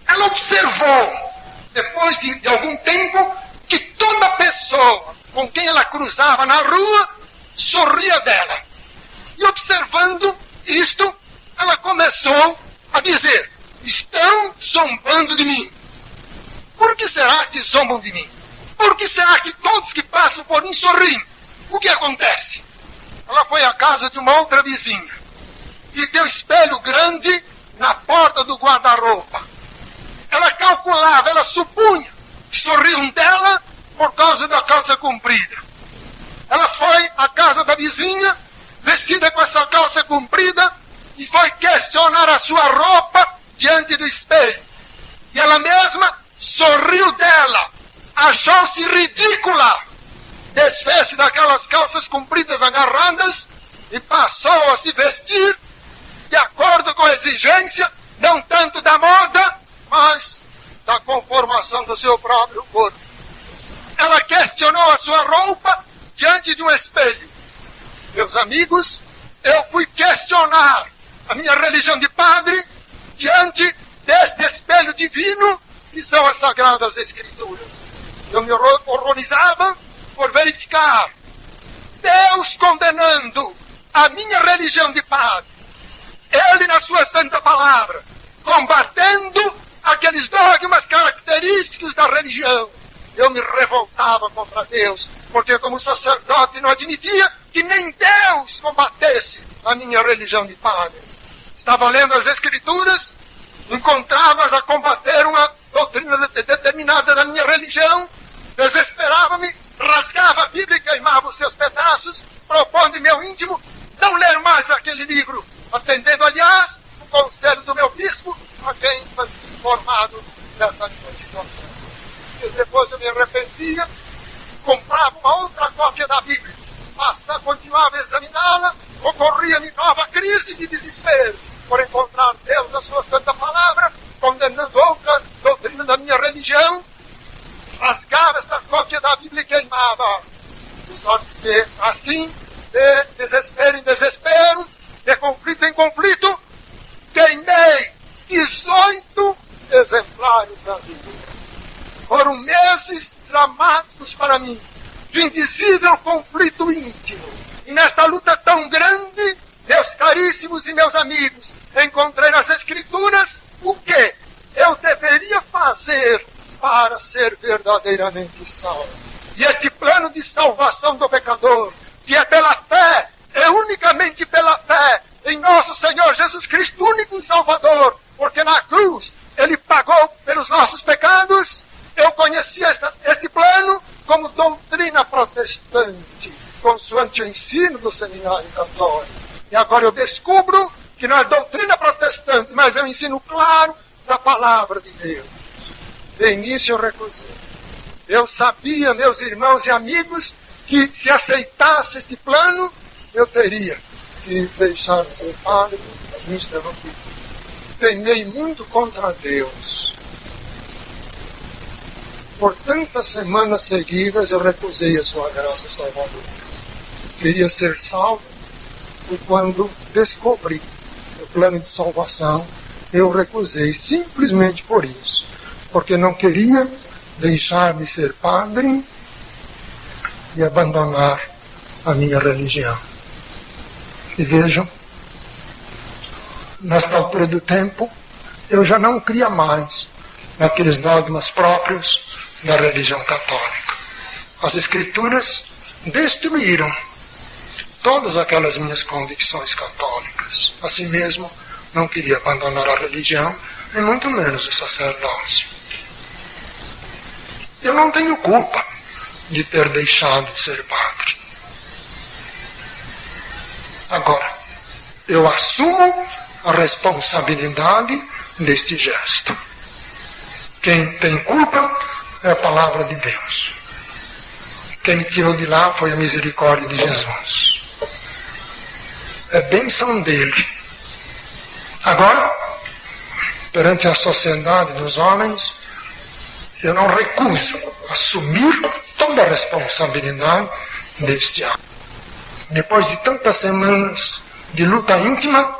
S2: Ela observou, depois de algum tempo, que toda pessoa com quem ela cruzava na rua sorria dela. E observando isto, ela começou a dizer: estão zombando de mim. Por que será que zombam de mim? Por que será que todos que passam por mim sorriem? O que acontece? Ela foi à casa de uma outra vizinha e deu espelho grande na porta do guarda-roupa. Ela calculava, ela supunha que sorriam dela por causa da calça comprida. Ela foi à casa da vizinha, vestida com essa calça comprida, e foi questionar a sua roupa diante do espelho. E ela mesma sorriu dela, achou-se ridícula, desfez-se daquelas calças compridas agarradas e passou a se vestir de acordo com a exigência, não tanto da moda, mas da conformação do seu próprio corpo. Ela questionou a sua roupa diante de um espelho. Meus amigos, eu fui questionar a minha religião de padre diante deste espelho divino que são as Sagradas Escrituras. Eu me horrorizava por verificar Deus condenando a minha religião de padre. Ele, na sua santa palavra, combatendo aqueles dogmas característicos da religião. Eu me revoltava contra Deus, porque como sacerdote não admitia que nem Deus combatesse a minha religião de padre. Estava lendo as Escrituras, encontrava-as a combater uma doutrina determinada da minha religião, desesperava-me, rasgava a Bíblia e queimava os seus pedaços, propondo em meu íntimo não ler mais aquele livro, atendendo, aliás, o conselho do meu bispo, a quem foi informado desta minha situação. E depois eu me arrependia, comprava uma outra cópia da Bíblia, continuava a examiná-la, ocorria-me nova crise de desespero por encontrar Deus na sua santa palavra, condenando outra doutrina da minha religião, rasgava esta cópia da Bíblia e queimava. De sorte que, assim, de desespero em desespero, de conflito em conflito, queimei 18 exemplares da Bíblia. Foram meses dramáticos para mim, de indizível conflito íntimo. E nesta luta tão grande, meus caríssimos e meus amigos, encontrei nas Escrituras o que eu deveria fazer para ser verdadeiramente salvo. E este plano de salvação do pecador, que é pela fé, é unicamente pela fé em nosso Senhor Jesus Cristo, único Salvador, porque na cruz Ele pagou pelos nossos pecados. Eu conhecia este plano como doutrina protestante, consoante o ensino do seminário católico. E agora eu descubro que não é doutrina protestante, mas é um ensino claro da palavra de Deus. De início eu recusei. Eu sabia, meus irmãos e amigos, que se aceitasse este plano, eu teria que deixar de ser padre e ministro. Temei muito contra Deus. Por tantas semanas seguidas eu recusei a sua graça salvadora. Queria ser salvo, e quando descobri o plano de salvação, eu recusei simplesmente por isso. Porque não queria deixar de ser padre e abandonar a minha religião. E vejam, nesta altura do tempo, eu já não cria mais naqueles dogmas próprios da religião católica. As Escrituras destruíram todas aquelas minhas convicções católicas. Assim mesmo, não queria abandonar a religião, e muito menos o sacerdócio. Eu não tenho culpa de ter deixado de ser padre. Agora, eu assumo a responsabilidade deste gesto. Quem tem culpa é a palavra de Deus. Quem me tirou de lá foi a misericórdia de Jesus. É bênção dele. Agora, perante a sociedade dos homens, eu não recuso assumir toda a responsabilidade deste ato. Depois de tantas semanas de luta íntima,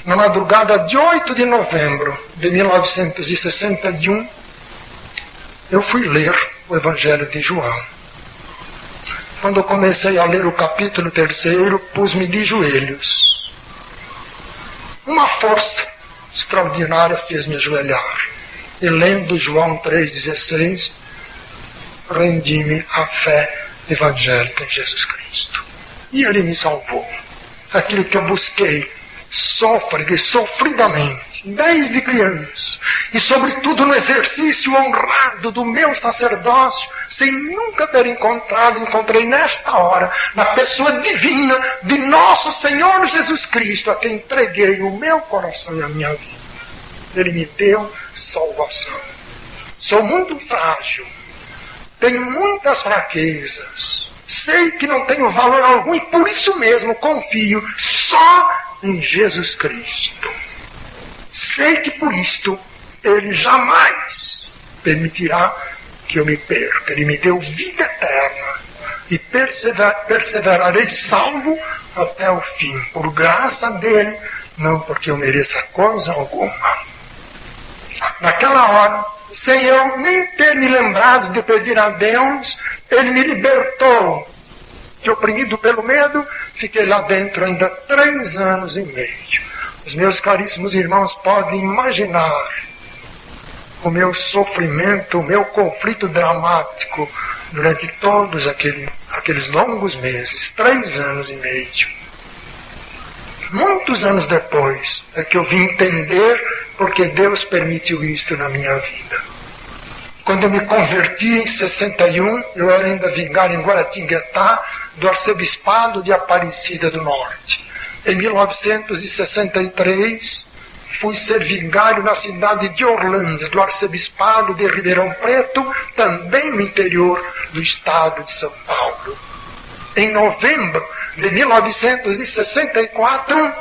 S2: na madrugada de 8 de novembro de 1961, eu fui ler o Evangelho de João. Quando eu comecei a ler o capítulo 3, pus-me de joelhos. Uma força extraordinária fez-me ajoelhar. E lendo João 3,16, rendi-me à fé evangélica em Jesus Cristo. E Ele me salvou. Aquilo que eu busquei, sofridamente, desde criança, e sobretudo no exercício honrado do meu sacerdócio, sem nunca ter encontrei nesta hora, na pessoa divina de nosso Senhor Jesus Cristo, a quem entreguei o meu coração e a minha vida. Ele me deu salvação. Sou muito frágil, tenho muitas fraquezas, sei que não tenho valor algum e por isso mesmo confio só em Jesus Cristo. Sei que por isto Ele jamais permitirá que eu me perca. Ele me deu vida eterna e perseverarei salvo até o fim, por graça dEle, não porque eu mereça coisa alguma. Naquela hora, sem eu nem ter me lembrado de pedir a Deus, Ele me libertou. Que oprimido pelo medo, fiquei lá dentro ainda 3 anos e meio. Os meus caríssimos irmãos podem imaginar o meu sofrimento, o meu conflito dramático durante todos aqueles longos meses, 3 anos e meio. Muitos anos depois é que eu vim entender porque Deus permitiu isto na minha vida. Quando eu me converti em 61, eu era ainda vigário em Guaratinguetá, do arcebispado de Aparecida do Norte. Em 1963, fui ser vigário na cidade de Orlândia, do arcebispado de Ribeirão Preto, também no interior do estado de São Paulo. Em novembro de 1964,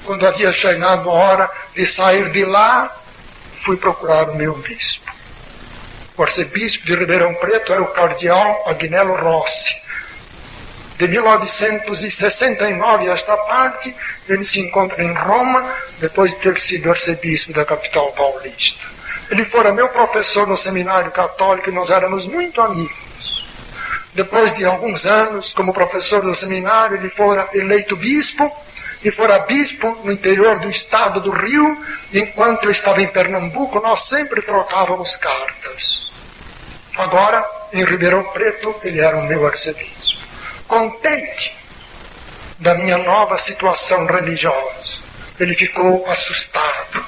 S2: quando havia chegado a hora de sair de lá, fui procurar o meu bispo. O arcebispo de Ribeirão Preto era o cardeal Agnello Rossi. De 1969 a esta parte, ele se encontra em Roma, depois de ter sido arcebispo da capital paulista. Ele fora meu professor no seminário católico e nós éramos muito amigos. Depois de alguns anos, como professor do seminário, ele fora eleito bispo, e fora bispo no interior do estado do Rio. Enquanto eu estava em Pernambuco, nós sempre trocávamos cartas. Agora, em Ribeirão Preto, ele era o meu arcebispo. Contente da minha nova situação religiosa, ele ficou assustado.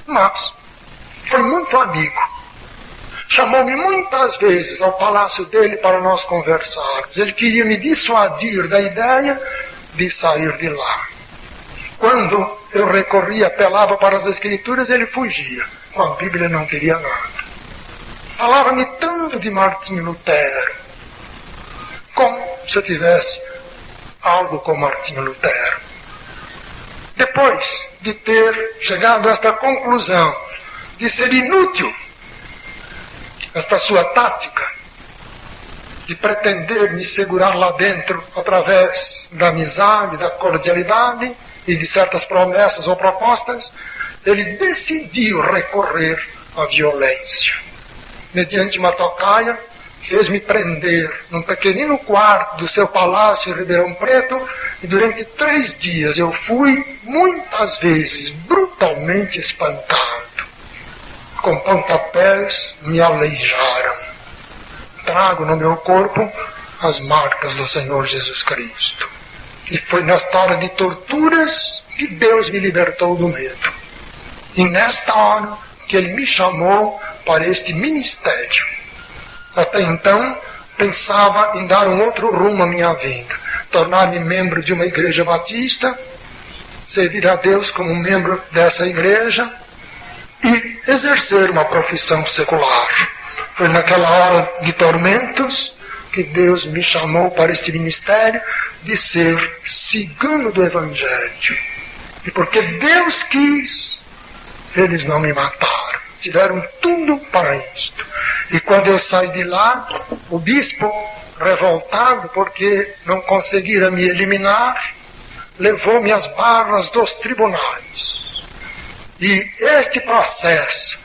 S2: Mas foi muito amigo. Chamou-me muitas vezes ao palácio dele para nós conversarmos. Ele queria me dissuadir da ideia de sair de lá. Quando eu recorria, apelava para as Escrituras, ele fugia. Com a Bíblia não queria nada. Falava-me tanto de Martinho Lutero, como se eu tivesse algo com Martinho Lutero. Depois de ter chegado a esta conclusão de ser inútil esta sua tática de pretender me segurar lá dentro através da amizade, da cordialidade e de certas promessas ou propostas, ele decidiu recorrer à violência. Mediante uma tocaia, fez-me prender num pequenino quarto do seu palácio em Ribeirão Preto, e durante 3 dias eu fui, muitas vezes, brutalmente espancado. Com pontapés me aleijaram. Trago no meu corpo as marcas do Senhor Jesus Cristo. E foi nesta hora de torturas que Deus me libertou do medo. E nesta hora que Ele me chamou para este ministério. Até então, pensava em dar um outro rumo à minha vida. tornar-me membro de uma igreja batista, servir a Deus como membro dessa igreja e exercer uma profissão secular. Foi naquela hora de tormentos que Deus me chamou para este ministério de ser cigano do Evangelho. E porque Deus quis, eles não me mataram. Tiveram tudo para isto. E quando eu saí de lá, o bispo, revoltado porque não conseguiram me eliminar, levou-me às barras dos tribunais. E este processo,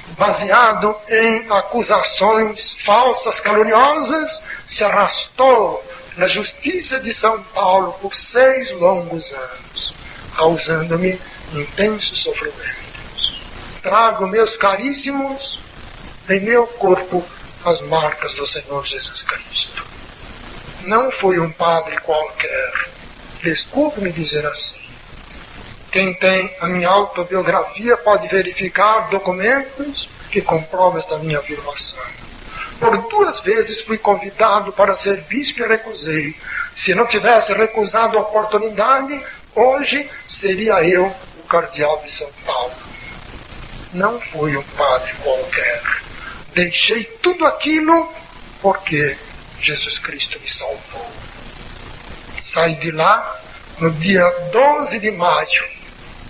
S2: baseado em acusações falsas, caluniosas, se arrastou na Justiça de São Paulo por 6 longos anos, causando-me intensos sofrimentos. Trago, meus caríssimos, em meu corpo as marcas do Senhor Jesus Cristo. Não fui um padre qualquer. Desculpe-me dizer assim. Quem tem a minha autobiografia pode verificar documentos que comprovam esta minha afirmação. Por 2 vezes fui convidado para ser bispo e recusei. Se não tivesse recusado a oportunidade, hoje seria eu o cardeal de São Paulo. Não fui um padre qualquer. Deixei tudo aquilo porque Jesus Cristo me salvou. Saí de lá no dia 12 de maio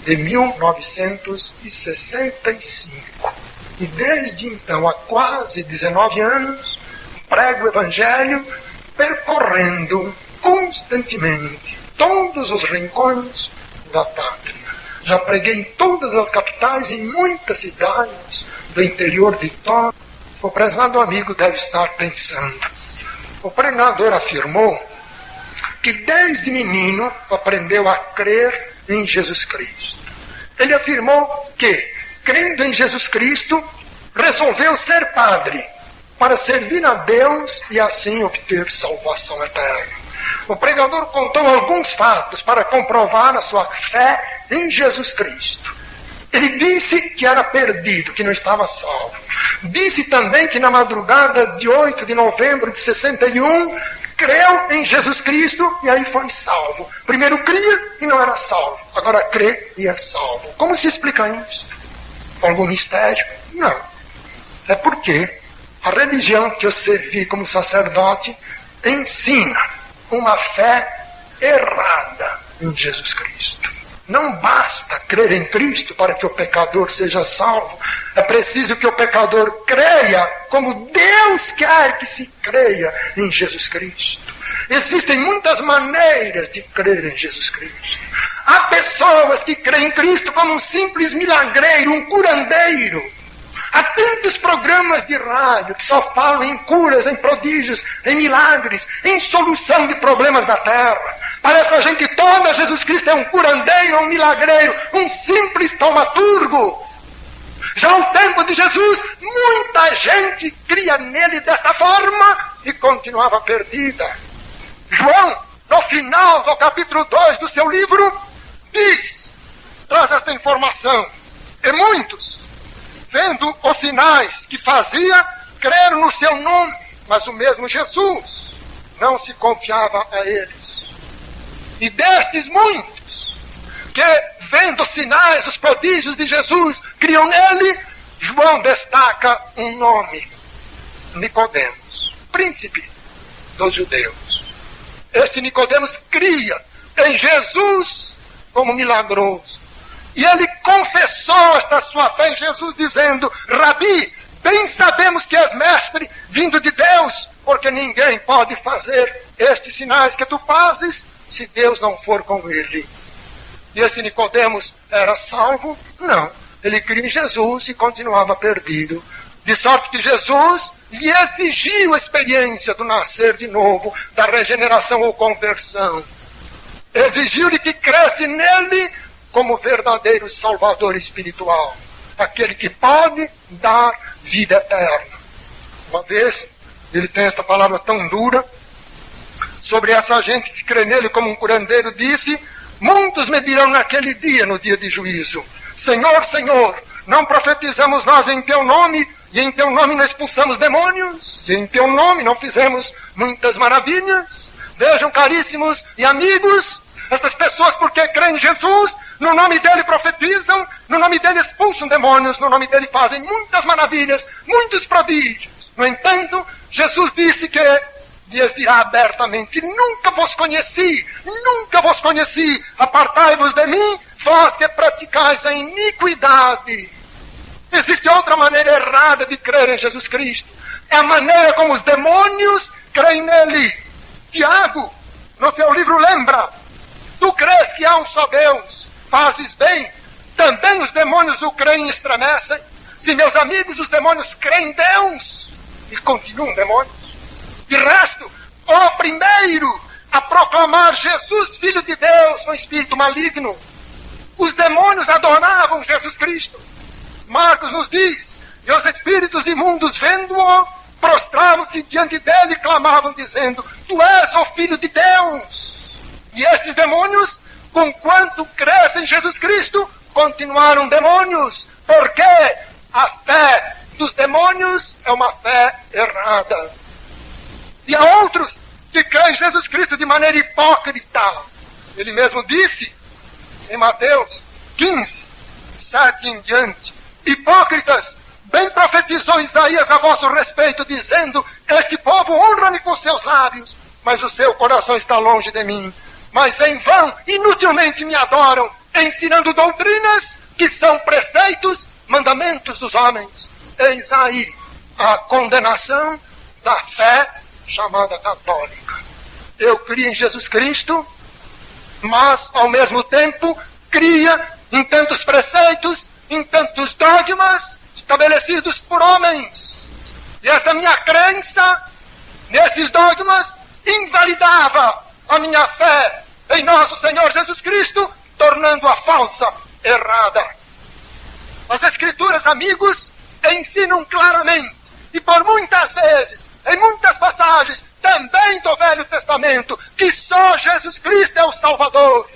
S2: de 1965. E desde então, há quase 19 anos, prego o Evangelho percorrendo constantemente todos os rincões da pátria. Já preguei em todas as capitais, em muitas cidades do interior de todo. O prezado amigo deve estar pensando. O pregador afirmou que desde menino aprendeu a crer em Jesus Cristo. Ele afirmou que, crendo em Jesus Cristo, resolveu ser padre para servir a Deus e assim obter salvação eterna. O pregador contou alguns fatos para comprovar a sua fé em Jesus Cristo. Ele disse que era perdido, que não estava salvo. Disse também que na madrugada de 8 de novembro de 61, creu em Jesus Cristo e aí foi salvo. Primeiro cria e não era salvo. Agora crê e é salvo. Como se explica isso? Algum mistério? Não. É porque a religião que eu servi como sacerdote ensina uma fé errada em Jesus Cristo. Não basta crer em Cristo para que o pecador seja salvo. É preciso que o pecador creia como Deus quer que se creia em Jesus Cristo. Existem muitas maneiras de crer em Jesus Cristo. Há pessoas que creem em Cristo como um simples milagreiro, um curandeiro. Há tantos programas de rádio que só falam em curas, em prodígios, em milagres, em solução de problemas da terra. Para essa gente toda, Jesus Cristo é um curandeiro, um milagreiro, um simples taumaturgo. Já no tempo de Jesus, muita gente cria nele desta forma e continuava perdida. João, no final do capítulo 2 do seu livro, traz esta informação. E muitos, vendo os sinais que fazia, creram no seu nome, mas o mesmo Jesus não se confiava a eles. E destes muitos, que vendo os sinais, os prodígios de Jesus, criam nele, João destaca um nome: Nicodemos, príncipe dos judeus. Este Nicodemos cria em Jesus como milagroso. E ele confessou esta sua fé em Jesus, dizendo: Rabi, bem sabemos que és mestre vindo de Deus, porque ninguém pode fazer estes sinais que tu fazes se Deus não for com ele. E este Nicodemos era salvo? Não. Ele cria em Jesus e continuava perdido. De sorte que Jesus lhe exigiu a experiência do nascer de novo, da regeneração ou conversão. Exigiu-lhe que cresce nele como verdadeiro Salvador espiritual, aquele que pode dar vida eterna. Uma vez, ele tem esta palavra tão dura sobre essa gente que crê nele como um curandeiro, disse: muitos me dirão naquele dia, no dia de juízo: Senhor, Senhor, não profetizamos nós em teu nome, e em teu nome não expulsamos demônios, e em teu nome não fizemos muitas maravilhas? Vejam, caríssimos e amigos, estas pessoas, porque creem em Jesus, no nome dele profetizam, no nome dele expulsam demônios, no nome dele fazem muitas maravilhas, muitos prodígios. No entanto, Jesus disse que lhes dirá abertamente: nunca vos conheci, apartai-vos de mim, vós que praticais a iniquidade. Existe outra maneira errada de crer em Jesus Cristo. É a maneira como os demônios creem nele. Tiago, no seu livro, lembra: tu crês que há um só Deus, fazes bem, também os demônios o creem e estremecem. Se, meus amigos, os demônios creem em Deus, e continuam demônios. De resto, o primeiro a proclamar Jesus, Filho de Deus, foi um espírito maligno. Os demônios adoravam Jesus Cristo. Marcos nos diz: e os espíritos imundos, vendo-o, prostravam-se diante dele e clamavam, dizendo: tu és o Filho de Deus. E estes demônios, conquanto crescem em Jesus Cristo, continuaram demônios, porque a fé dos demônios é uma fé errada. E há outros que creem em Jesus Cristo de maneira hipócrita. Ele mesmo disse, em Mateus 15, 7 em diante: hipócritas, bem profetizou Isaías a vosso respeito, dizendo: este povo honra-me com seus lábios, mas o seu coração está longe de mim. Mas em vão, inutilmente me adoram, ensinando doutrinas que são preceitos, mandamentos dos homens. Eis aí a condenação da fé chamada católica. Eu crio em Jesus Cristo, mas ao mesmo tempo cria em tantos preceitos, em tantos dogmas estabelecidos por homens. E esta minha crença nesses dogmas invalidava a minha fé em nosso Senhor Jesus Cristo, tornando-a falsa, errada. As Escrituras, amigos, ensinam claramente, e por muitas vezes, em muitas passagens, também do Velho Testamento, que só Jesus Cristo é o Salvador.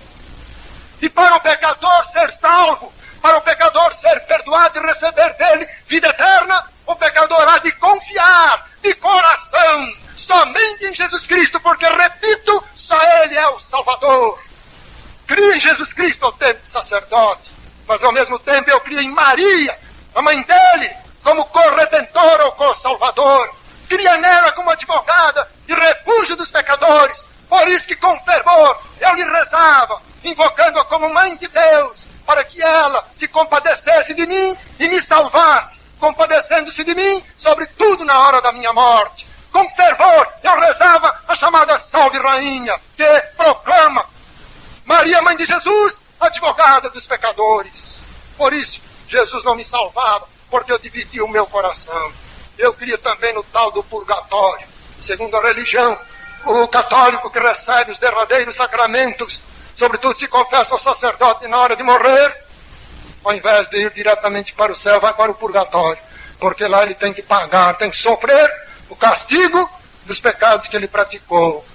S2: E para o pecador ser salvo, para o pecador ser perdoado e receber dele vida eterna, o pecador há de confiar de coração somente em Jesus Cristo, porque, repito, só Ele é o Salvador. Crio em Jesus Cristo, o tempo de sacerdote, mas ao mesmo tempo eu crio em Maria, a mãe dele, como corredentora ou co-salvador. Cria nela como advogada e refúgio dos pecadores. Por isso que com fervor eu lhe rezava, invocando-a como mãe de Deus, para que ela se compadecesse de mim e me salvasse, compadecendo-se de mim, sobretudo na hora da minha morte. Com fervor eu rezava a chamada Salve Rainha, que proclama Maria, mãe de Jesus, advogada dos pecadores. Por isso, Jesus não me salvava, porque eu dividia o meu coração. Eu cria também no tal do purgatório. Segundo a religião, o católico que recebe os derradeiros sacramentos, sobretudo se confessa ao sacerdote na hora de morrer, ao invés de ir diretamente para o céu, vai para o purgatório, porque lá ele tem que pagar, tem que sofrer o castigo dos pecados que ele praticou.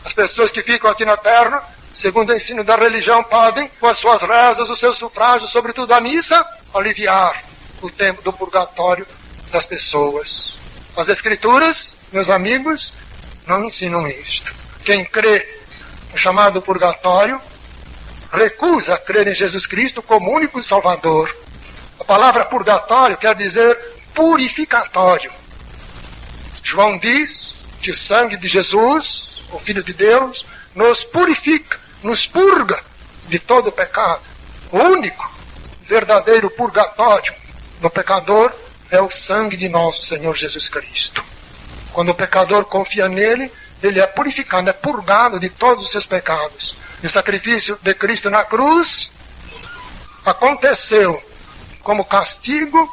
S2: As pessoas que ficam aqui na terra, segundo o ensino da religião, podem, com as suas rezas, os seus sufrágios, sobretudo a missa, aliviar o tempo do purgatório das pessoas. As Escrituras, meus amigos, não ensinam isto. Quem crê no chamado purgatório recusa crer em Jesus Cristo como único Salvador. A palavra purgatório quer dizer purificatório. João diz que o sangue de Jesus, o Filho de Deus, nos purifica, nos purga de todo o pecado. O único verdadeiro purgatório do pecador é o sangue de nosso Senhor Jesus Cristo. Quando o pecador confia nele, ele é purificado, é purgado de todos os seus pecados. E o sacrifício de Cristo na cruz aconteceu como castigo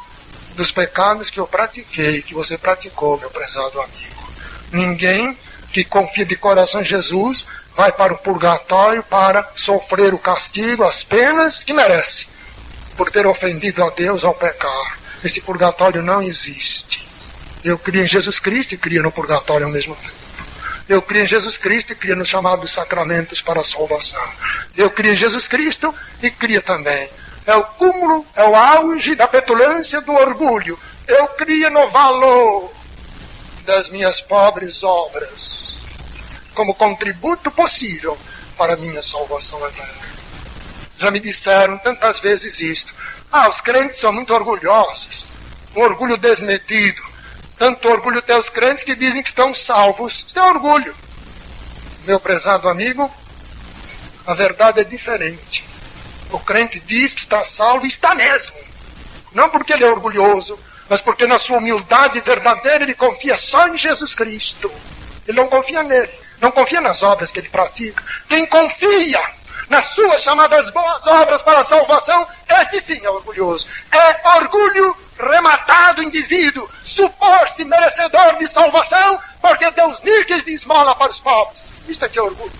S2: dos pecados que eu pratiquei, que você praticou, meu prezado amigo. Ninguém que confia de coração em Jesus vai para o purgatório para sofrer o castigo, as penas que merece, por ter ofendido a Deus ao pecar. Esse purgatório não existe. Eu criei em Jesus Cristo e criei no purgatório ao mesmo tempo. Eu criei em Jesus Cristo e criei nos chamados sacramentos para a salvação. Eu criei em Jesus Cristo e criei também. É o cúmulo, é o auge da petulância, do orgulho. Eu criei no valor das minhas pobres obras. como contributo possível para a minha salvação eterna. Já me disseram tantas vezes isto. Os crentes são muito orgulhosos, um orgulho desmedido. Tanto orgulho tem os crentes que dizem que estão salvos. Isso é orgulho. Meu prezado amigo, a verdade é diferente. O crente diz que está salvo e está mesmo. Não porque ele é orgulhoso, mas porque na sua humildade verdadeira ele confia só em Jesus Cristo. Ele não confia nele, não confia nas obras que ele pratica. Quem confia nas suas chamadas boas obras para a salvação, este sim é orgulhoso. É orgulho rematado indivíduo, supor-se merecedor de salvação, porque Deus níqueis de esmola para os pobres. Isto é que é orgulho.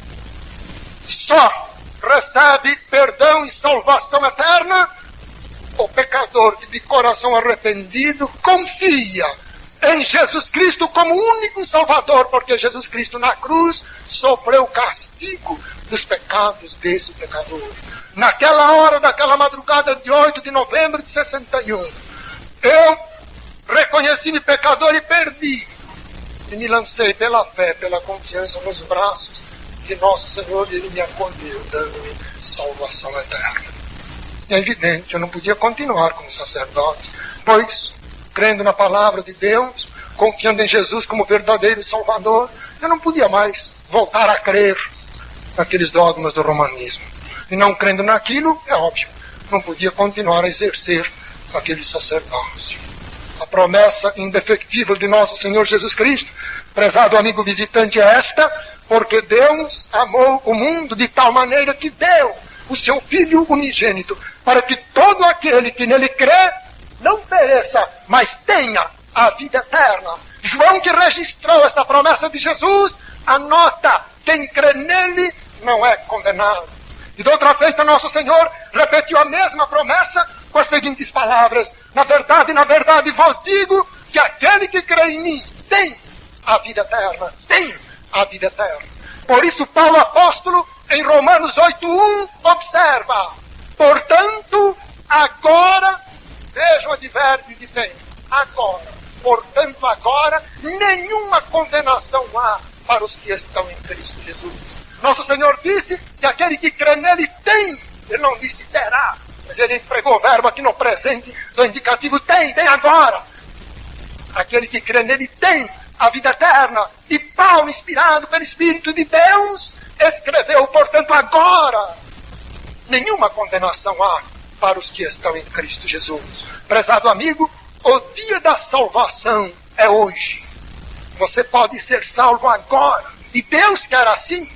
S2: Só recebe perdão e salvação eterna o pecador que de coração arrependido confia em Jesus Cristo como único Salvador, porque Jesus Cristo na cruz sofreu o castigo dos pecados desse pecador. Naquela hora, daquela madrugada de 8 de novembro de 61, eu reconheci-me pecador e perdi, e me lancei pela fé, pela confiança nos braços de nosso Senhor, e Ele me acolheu, dando-me salvação eterna. É evidente que eu não podia continuar como sacerdote, pois, crendo na palavra de Deus, confiando em Jesus como verdadeiro Salvador, eu não podia mais voltar a crer naqueles dogmas do romanismo. E não crendo naquilo, é óbvio, não podia continuar a exercer aquele sacerdócio. A promessa indefectível de nosso Senhor Jesus Cristo, prezado amigo visitante, é esta: porque Deus amou o mundo de tal maneira que deu o seu Filho unigênito, para que todo aquele que nele crê não pereça, mas tenha a vida eterna. João, que registrou esta promessa de Jesus, anota: quem crê nele não é condenado. E de outra feita, nosso Senhor repetiu a mesma promessa com as seguintes palavras: na verdade vos digo que aquele que crê em mim tem a vida eterna, tem a vida eterna. Por isso Paulo apóstolo, em Romanos 8:1, observa: portanto, agora, veja o advérbio de tem, agora, portanto, agora, nenhuma condenação há para os que estão em Cristo Jesus. Nosso Senhor disse que aquele que crê nele tem, ele não disse terá, mas ele empregou o verbo aqui no presente do indicativo tem agora. Aquele que crê nele tem a vida eterna. E Paulo, inspirado pelo Espírito de Deus, escreveu: portanto, agora, nenhuma condenação há para os que estão em Cristo Jesus. Prezado amigo, o dia da salvação é hoje. Você pode ser salvo agora, e Deus quer assim.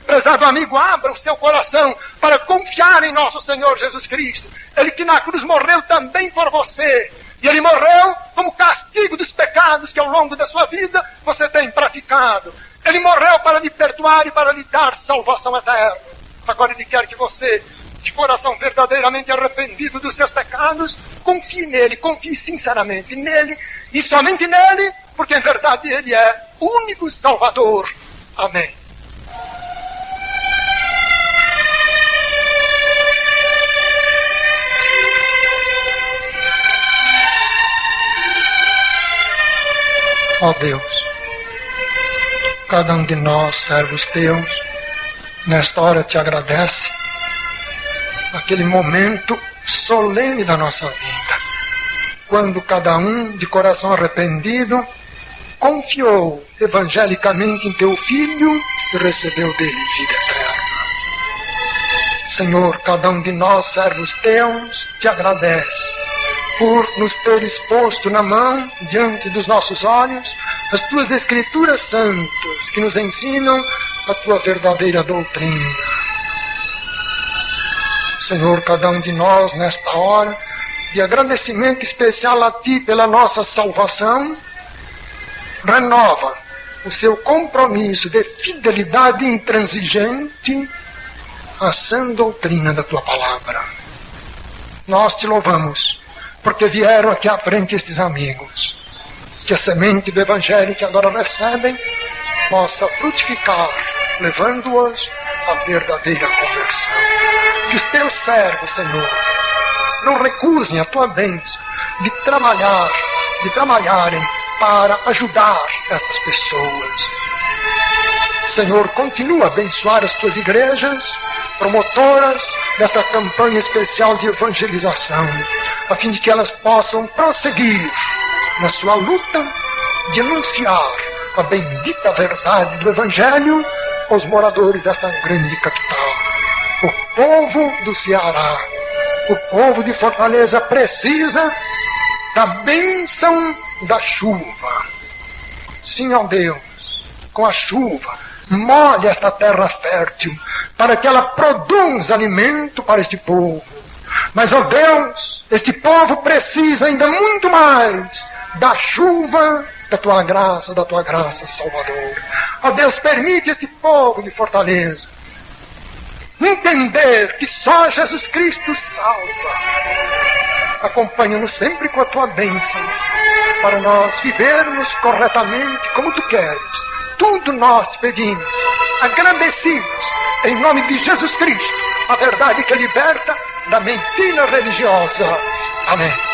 S2: Prezado amigo, abra o seu coração para confiar em nosso Senhor Jesus Cristo. Ele que na cruz morreu também por você. E Ele morreu como castigo dos pecados que ao longo da sua vida você tem praticado. Ele morreu para lhe perdoar e para lhe dar salvação eterna. Agora Ele quer que você, de coração verdadeiramente arrependido dos seus pecados, confie nele, confie sinceramente nele e somente nele, porque em verdade Ele é o único Salvador. Amém. Ó Deus, cada um de nós, servos teus, nesta hora te agradece aquele momento solene da nossa vida, quando cada um, de coração arrependido, confiou evangelicamente em teu Filho e recebeu dele vida eterna. Senhor, cada um de nós, servos teus, te agradece por nos ter exposto na mão, diante dos nossos olhos, as tuas Escrituras santas, que nos ensinam a tua verdadeira doutrina. Senhor, cada um de nós, nesta hora de agradecimento especial a Ti pela nossa salvação, renova o seu compromisso de fidelidade intransigente à sã doutrina da Tua palavra. Nós Te louvamos, porque vieram aqui à frente estes amigos. Que a semente do Evangelho que agora recebem possa frutificar, levando-os à verdadeira conversão. Que os teus servos, Senhor, não recusem a tua bênção de trabalharem para ajudar estas pessoas. Senhor, continua a abençoar as tuas igrejas, promotoras desta campanha especial de evangelização, a fim de que elas possam prosseguir na sua luta de anunciar a bendita verdade do Evangelho aos moradores desta grande capital. O povo do Ceará, o povo de Fortaleza precisa da bênção da chuva. Sim, ó Deus, com a chuva, molhe esta terra fértil, para que ela produza alimento para este povo. Mas, ó Deus, este povo precisa ainda muito mais da chuva da tua graça, Salvador. Ó Deus, permite este povo de Fortaleza entender que só Jesus Cristo salva. Acompanha-nos sempre com a tua bênção, para nós vivermos corretamente como tu queres. Tudo nós te pedimos, agradecidos, em nome de Jesus Cristo, a verdade que liberta da mentira religiosa. Amém.